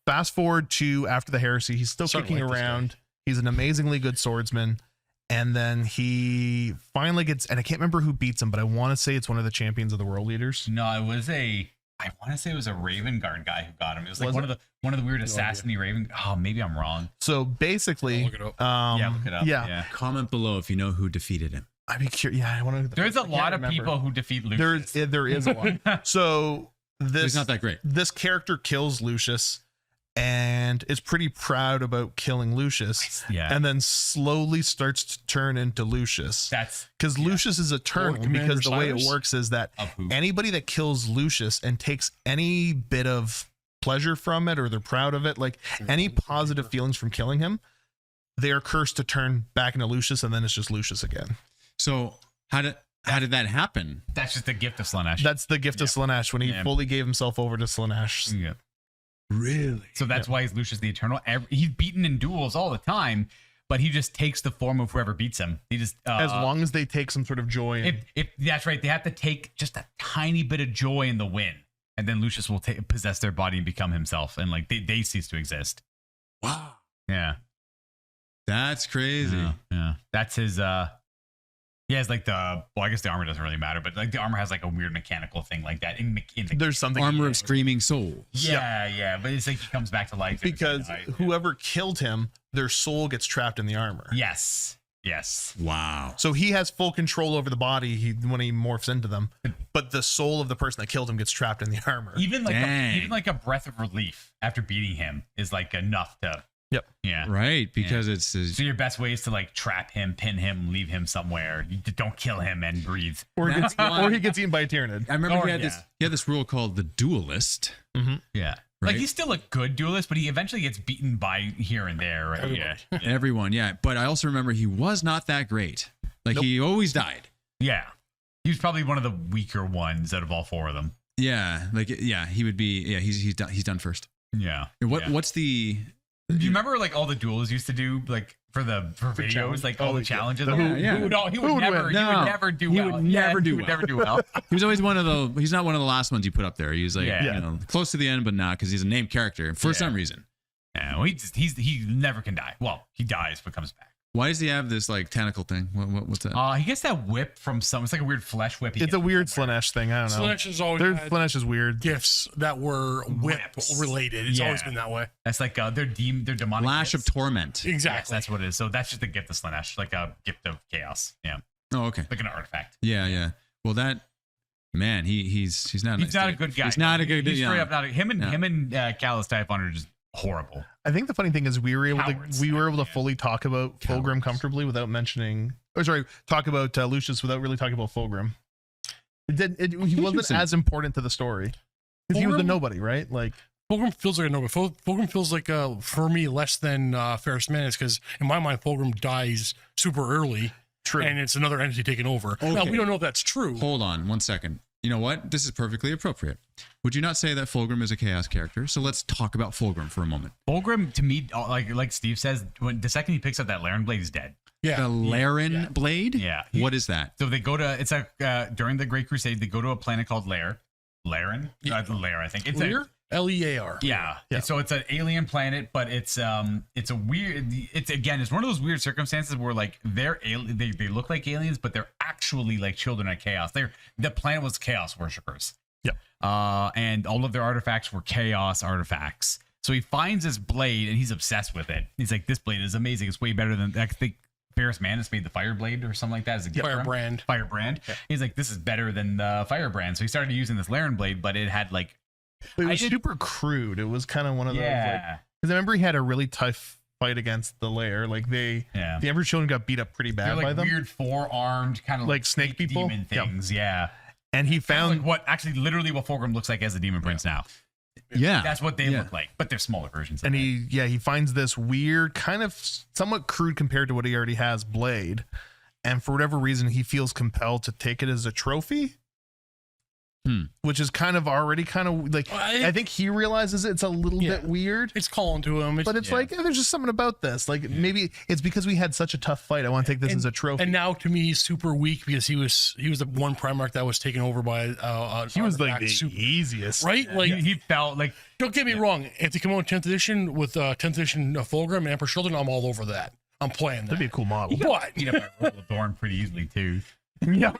Fast forward to after the heresy, he's still Starting to kicking like this around. He's an amazingly good swordsman. And then he finally gets, and I can't remember who beats him, but I want to say it's one of the champions of the world leaders. No, I want to say it was a Raven Guard guy who got him. It was like Was one of the weird assassin-y Raven. Oh, maybe I'm wrong. So basically, I'll look it up. Yeah, look it up. Yeah, Comment below if you know who defeated him. I'd be curious. Yeah, I want to. There's a lot of people who defeat Lucius. There is a lot. So this He's not that great. this character kills Lucius and is pretty proud about killing Lucius. Yeah. And then slowly starts to turn into Lucius. That's Because Lucius is eternal. Lord Commander Because the way it Cyrus? works is that of who? anybody that kills Lucius and takes any bit of pleasure from it, or they're proud of it, like any positive feelings from killing him, they are cursed to turn back into Lucius, and then it's just Lucius again. So how did that happen? That's just the gift of Slanesh. That's the gift of Slanesh when he Yeah. fully gave himself over to Slanesh. Yeah. Really? So that's why he's Lucius the Eternal. He's beaten in duels all the time, but he just takes the form of whoever beats him. He just As long as they take some sort of joy in. if that's right, they have to take just a tiny bit of joy in the win, and then Lucius will possess their body and become himself, and like they cease to exist. Wow. Yeah. That's crazy. Yeah. That's his he has like I guess the armor doesn't really matter, but like the armor has like a weird mechanical thing like that in the There's something Armor of Screaming Souls. yeah, but it's like he comes back to life because whoever killed him, their soul gets trapped in the armor. Yes. Wow. So he has full control over the body when he morphs into them, but the soul of the person that killed him gets trapped in the armor. Even like a breath of relief after beating him is like enough to. Yep. Yeah. Right, because it's so your best way is to like trap him, pin him, leave him somewhere. You don't kill him and breathe. Or he gets eaten by a Tyranid. I remember he had this rule called the Duelist. Mm-hmm. Yeah. Right? Like he's still a good duelist, but he eventually gets beaten by here and there. Right? Yeah. Everyone, yeah. But I also remember he was not that great. Like he always died. Yeah. He was probably one of the weaker ones out of all four of them. Yeah. He would be. Yeah. He's done first. Yeah. What's the? Do you remember like all the duels used to do like for videos, like all the challenges? He would never do well. He was always one of the. He's not one of the last ones you put up there. He's like close to the end, but not because he's a named character for some reason. Yeah, well, he never can die. Well, he dies but comes back. Why does he have this like tentacle thing? What's that? He gets that whip from some. It's like a weird flesh whip. It's a weird Slaanesh thing. I don't know. Slaanesh has always Slaanesh is weird. Gifts that were whip related. It's always been that way. That's like their demonic Lash gifts. of Torment. Exactly. Yes, that's what it is. So that's just a gift of Slaanesh, like a gift of chaos. Yeah. Oh, okay. Like an artifact. Yeah. Well, that man, he's not. He's not a good guy. He's not a good. He's straight up not. Him and Callus Typhon are just horrible. I think the funny thing is we were able to fully talk about Fulgrim comfortably without mentioning. Talk about Lucius without really talking about Fulgrim. He wasn't as important to the story because he was a nobody, right? Like Fulgrim feels like a nobody. Fulgrim feels like for me less than Ferrus Manus because in my mind Fulgrim dies super early. True. And it's another entity taking over. Okay. Now we don't know if that's true. Hold on 1 second. You know what? This is perfectly appropriate. Would you not say that Fulgrim is a chaos character? So let's talk about Fulgrim for a moment. Fulgrim, to me, like Steve says, when the second he picks up that Laren blade, he's dead. Yeah. The Laren blade? Yeah. What is that? So they go to, during the Great Crusade, they go to a planet called Laren. Lair, I think. It's Lear? Lear. Yeah. So it's an alien planet, but it's a weird. It's one of those weird circumstances where like they look like aliens, but they're actually like children of chaos. The planet was chaos worshippers. Yep. And all of their artifacts were chaos artifacts. So he finds this blade and he's obsessed with it. He's like, this blade is amazing. It's way better than I think. Ferrus Manus made the Fireblade or something like that as a gift. Firebrand. Yeah. He's like, this is better than the Firebrand. So he started using this Laren blade, but it had like. It was super crude. It was kind of one of those. Yeah. Because I remember he had a really tough fight against the Lair. Like the Emperor Children got beat up pretty bad by them. Weird 4-armed kind of like snake people demon things. Yeah. And he found what literally what Fulgrim looks like as a demon prince now. Yeah. That's what they look like, but they're smaller versions. And he finds this weird, kind of somewhat crude compared to what he already has blade. And for whatever reason, he feels compelled to take it as a trophy. Which is already like I think he realizes it's a little bit weird. It's calling to him, but it's like there's just something about this. Like maybe it's because we had such a tough fight. I want to take this as a trophy. And now to me, he's super weak because he was the one Primarch that was taken over by. He was like the easiest, right? Like he felt like. Don't get me wrong. If they come out 10th edition with 10th edition Fulgrim and Emperor Children, I'm all over that. I'm playing that. That'd be a cool model. But beat up by Dorn pretty easily too. Yeah.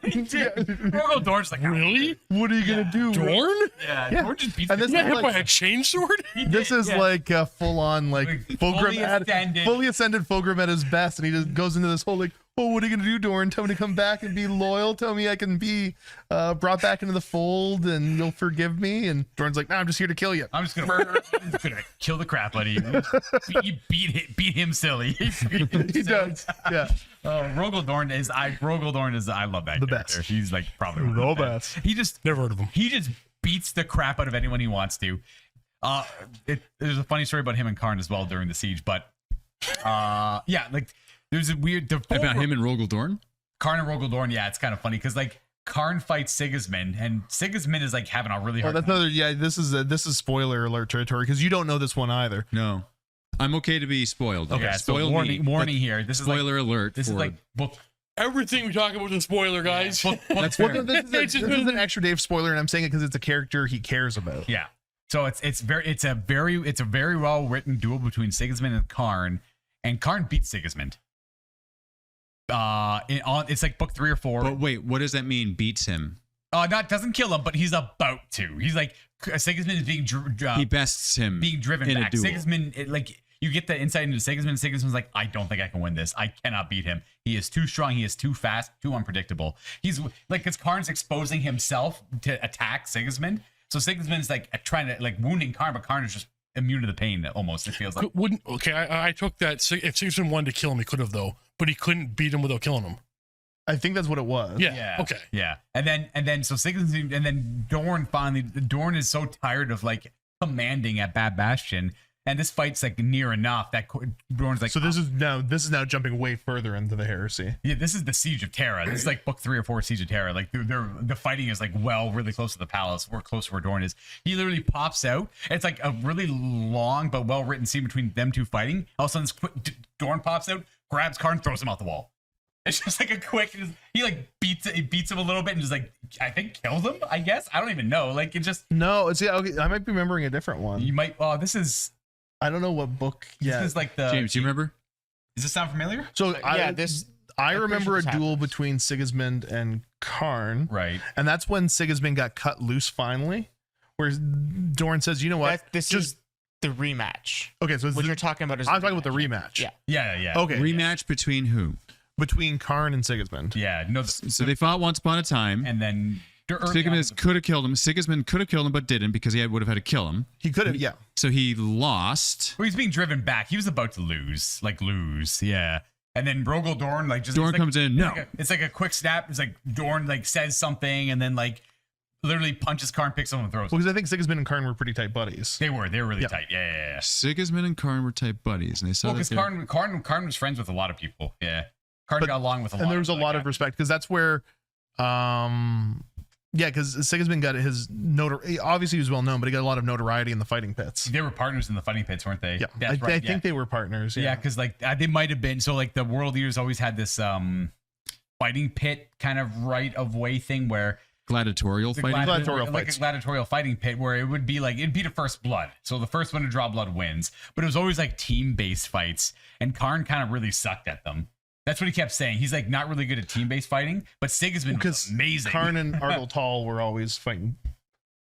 Dorn's like, really? What are you gonna do, Dorn? Yeah. Dorn just beats. And this is hit by a chainsword. This is like a full on Fulgrim fully ascended Fulgrim at his best, and he just goes into this whole like, oh, what are you gonna do, Dorn? Tell me to come back and be loyal. Tell me I can be brought back into the fold, and you'll forgive me. And Dorn's like, nah, I'm just here to kill you. I'm just gonna kill the crap out of you. You beat him silly. He does. Yeah. Rogel Dorn is I love that the character. best. He's like probably the best. He just never heard of him. He just beats the crap out of anyone he wants to. There's a funny story about him and Kharn as well during the siege, but like there's a weird about him and Rogel Dorn. Kharn and Rogel Dorn, it's kind of funny because like Kharn fights Sigismund, and Sigismund is like having a really hard. That's another. Yeah, this is spoiler alert territory because you don't know this one either. No. I'm okay to be spoiled. Okay, so warning here. This is spoiler alert. This is like book Everything we talk about is a spoiler, guys. That's Well, fair. this is an extra Dave spoiler, and I'm saying it because it's a character he cares about. Yeah. So it's a very well written duel between Sigismund and Kharn beats Sigismund. It's like book 3 or 4. But wait, what does that mean? Beats him? Doesn't kill him, but he's about to. He's like Sigismund is being He bests him. being driven in a back. duel. Sigismund, you get the insight into Sigismund. Sigismund's like, I don't think I can win this. I cannot beat him. He is too strong. He is too fast, too unpredictable. He's like, because Kharn's exposing himself to attack Sigismund. So Sigismund's like trying to like wounding Kharn, but Kharn is just immune to the pain. Almost, it feels like. I took that. If Sigismund wanted to kill him, he could have though, but he couldn't beat him without killing him. I think that's what it was. Yeah. Okay. Yeah. And then so Sigismund and then Dorn is so tired of like commanding at Bad Bastion. And this fight's like near enough that Dorn's like. So this is now jumping way further into the Heresy. Yeah, this is the Siege of Terra. This is like book 3 or 4 Siege of Terra. Like the fighting is like really close to the palace. We're close to where Dorn is. He literally pops out. It's like a really long but well written scene between them two fighting. All of a sudden, this quick, Dorn pops out, grabs Kharn, throws him out the wall. It's just like a quick. He like beats him a little bit and just like I think kills him. I guess I don't even know. Like it just Okay. I might be remembering a different one. you might. Oh, this is. I don't know what book. This is like the. James, do you remember? Does this sound familiar? So I remember a this duel happens. between Sigismund and Kharn, Right. and that's when Sigismund got cut loose finally, where Dorn says, "You know what? This is the rematch. Okay, so What you're talking about is I'm talking about the rematch. Yeah. Yeah. Okay, Rematch between who? between Kharn and Sigismund. Yeah. No. So they fought once upon a time. And then. Sigismund could have killed him. Sigismund could have killed him, but didn't because he would have had to kill him. He could have, yeah. So he lost. Well, he's being driven back. He was about to lose. Yeah. And then Rogel Dorn Dorn comes in. No, it's like a quick snap. It's like Dorn like says something and then like literally punches Kharn, picks him and throws him. Well, because I think Sigismund and Kharn were pretty tight buddies. They were really tight. Yeah. Sigismund and Kharn were tight buddies, and they saw Well, because that. Kharn was friends with a lot of people. Yeah. Kharn got along with a lot. And there was a lot of respect because that's where, because Sigismund got his notoriety. Obviously, he was well known, but he got a lot of notoriety in the fighting pits. They were partners in the fighting pits, weren't they? Yeah, That's I think they were partners. Yeah, because like they might have been. So like the world leaders always had this fighting pit kind of right of way thing where gladiatorial fighting. Gladiatorial like fights. a gladiatorial fighting pit where it would be like it'd be the first blood. So the first one to draw blood wins. But it was always like team-based fights, and Kharn kind of really sucked at them. That's what he kept saying. He's like not really good at team-based fighting, but Sigismund was amazing. Kharn and Ardal Tal were always fighting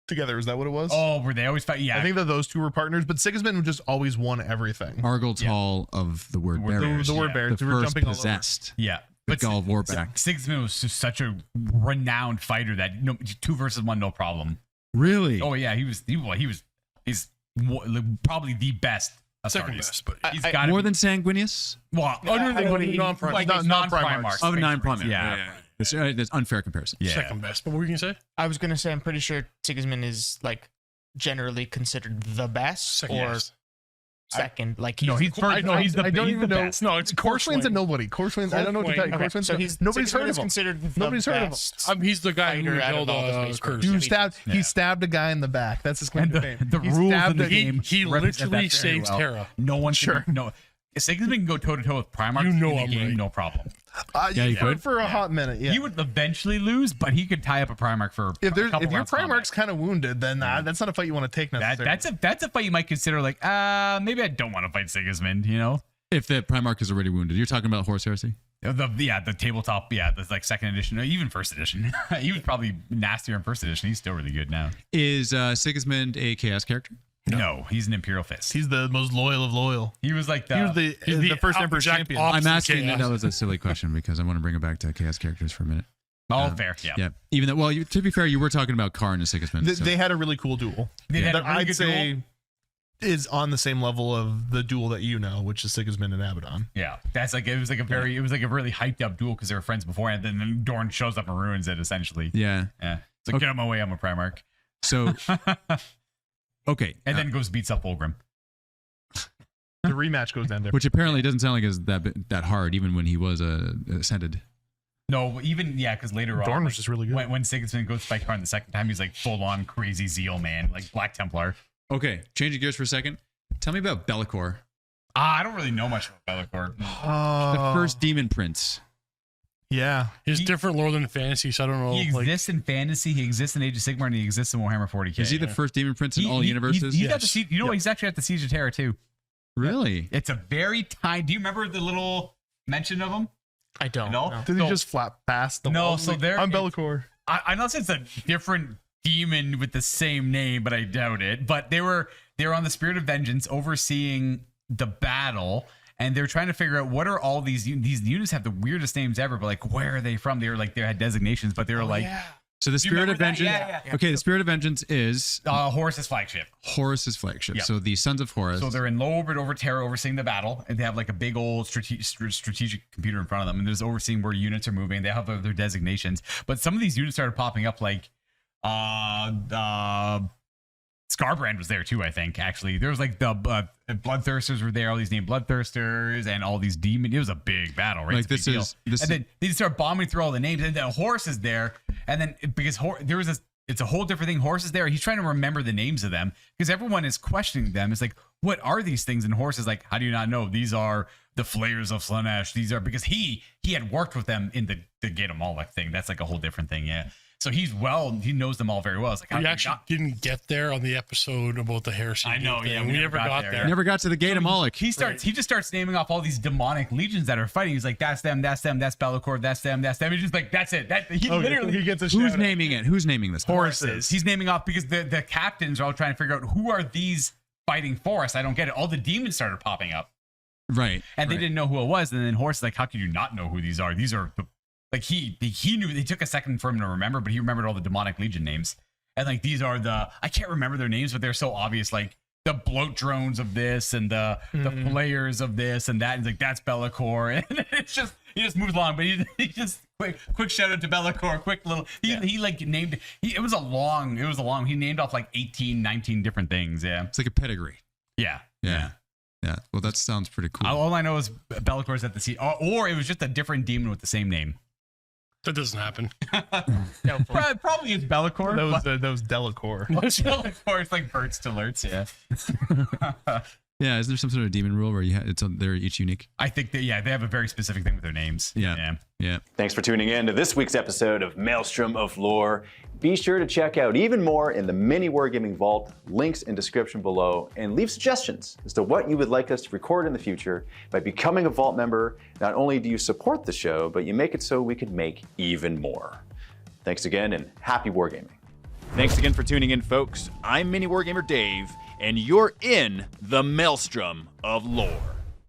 together. Is that what it was? Oh, were they always fight? Yeah, I think that those two were partners, but Sigismund just always won everything. Argyle Tall of the word bearers. The word yeah. bearers. The They were first jumping all over. possessed. yeah. The Gaul of Warback. Sigismund was just such a renowned fighter that 2 versus 1, no problem. Really? Oh yeah, he's probably the best. Second Astartes. best, but He's got More than Sanguinius? well, non-Primarchs. like Not non-Primarchs. Of non-Primarchs. Yeah. That's unfair comparison. Yeah. second best. But what were you gonna say? I was gonna say I'm pretty sure Sigismund is like generally considered the best Second or best. second. Like No, he's first. No, he's the I don't he's even the know. best. No, it's Korswin's a nobody. Korswin's, I don't know what to tell you. Okay, Korswin's, so he's nobody's heard Sigismund of is him. considered the Nobody's heard of him. best. He's the guy who Fighter out of held all the space Curse. marines. He stabbed a guy in the back. That's his claim And to fame. the He rules stabbed in the a- game. He represent literally that very saves well. Terra. No one Sure. can. No, Sigismund can go toe to toe with Primarchs You know in the I'm game, right. no problem. Yeah, he could. for a hot minute. Yeah. He would eventually lose, but he could tie up a Primarch for if a couple your rounds combat. Primarch's kind of wounded, then that's not a fight you want to take necessarily. That's a fight you might consider like maybe I don't want to fight Sigismund. You know. If the Primarch is already wounded. You're talking about Horus Heresy? The tabletop, the like second edition, or even first edition. He was probably nastier in first edition. He's still really good now. Is Sigismund a Chaos character? No, he's an Imperial Fist. He's the most loyal of loyal. He was like He was the first Emperor's exact champion. opposite. I'm asking Chaos. that was a silly question because I want to bring it back to Chaos characters for a minute. fair, yeah. Yeah. Even though, well, to be fair, you were talking about Kharn and Sigismund. so- They had a really cool duel. They had a That really I'd good say duel. is on the same level of the duel that you know, which is Sigismund and Abaddon. Yeah, that's like it was like a really hyped up duel because they were friends beforehand. And then Dorn shows up and ruins it essentially. Yeah. Yeah, it's like Okay. get out of my way, I'm a Primarch, So, okay. and then goes beats up Fulgrim. The rematch goes down there. Which apparently doesn't sound like it's that hard, even when he was ascended. No, even because later Dorn on, was just really good. when Sigismund goes to fight Kharn the second time, he's like full on crazy zeal man, like Black Templar. Okay. Changing gears for a second. Tell me about Be'lakor, I don't really know much about Be'lakor. the first demon prince. Yeah. He's different lore than fantasy, so I don't know. He exists in fantasy, he exists in Age of Sigmar, and he exists in Warhammer 40k. Is he the first demon prince in all universes? He's at the siege, he's actually at the Siege of Terra too. Really? It's a very tiny. Do you remember the little mention of him? I don't. No? No. Did he just flap past the wall? So there. I'm Be'lakor. I'm not saying it's a different demon with the same name, but I doubt it. But they were on the Spirit of Vengeance, overseeing the battle, and they're trying to figure out what are all these units have the weirdest names ever, but like where are they from? They were like they had designations, but they were So the Spirit of Vengeance. Yeah. Okay, the Spirit of Vengeance is Horus's flagship. Horus's flagship. Yeah. So the Sons of Horus. So they're in low orbit over Terra, overseeing the battle, and they have like a big old strategic computer in front of them, and there's overseeing where units are moving. They have their designations, but some of these units started popping up like Scarbrand was there too, I think. Actually, there was like the Bloodthirsters were there, all these named Bloodthirsters, and all these demons. It was a big battle, right? Like this is, and then they start bombing through all the names, and then Horus is there, and then because there was this, it's a whole different thing. Horus is there. He's trying to remember the names of them because everyone is questioning them. It's like, what are these things? And Horus is like, how do you not know? These are the Flayers of Slaanesh. These are because he had worked with them in the Gate of Moloch thing. That's like a whole different thing, yeah. So he knows them all very well. It's like, we actually didn't get there on the episode about the Heresy. I know, thing. yeah, we never got there. Never got to the Gate of Moloch. He just starts naming off all these demonic legions that are fighting. He's like, that's them, that's Be'lakor, that's them. He's just like, that's it. He literally he gets a Who's naming it? Who's naming this? Horus is. He's naming off because the captains are all trying to figure out who are these fighting for us. I don't get it. All the demons started popping up. Right. And they didn't know who it was. And then Horus is like, how can you not know who these are? These are the like he knew. They took a second for him to remember, but he remembered all the demonic legion names. And like these are I can't remember their names, but they're so obvious. Like the bloat drones of this and the players of this and that. And it's like that's Be'lakor, and it's just he just moves along. But he just quick shout out to Be'lakor. Quick little he like named. It was a long. He named off like 18, 19 different things. Yeah, It's like a pedigree. yeah. Yeah. Well, that sounds pretty cool. All I know is Be'lakor's at the sea, or it was just a different demon with the same name. That doesn't happen. Probably it's Be'lakor. That was Delacour. Be'lakor is like birds to alerts. Yeah. Yeah. Is there some sort of demon rule where they're each unique? I think that they have a very specific thing with their names. Yeah. Thanks for tuning in to this week's episode of Maelstrom of Lore. Be sure to check out even more in the MiniWarGaming Vault, links in description below, and leave suggestions as to what you would like us to record in the future. By becoming a Vault member, not only do you support the show, but you make it so we can make even more. Thanks again, and happy wargaming. Thanks again for tuning in, folks. I'm MiniWarGamer Dave, and you're in the Maelstrom of Lore.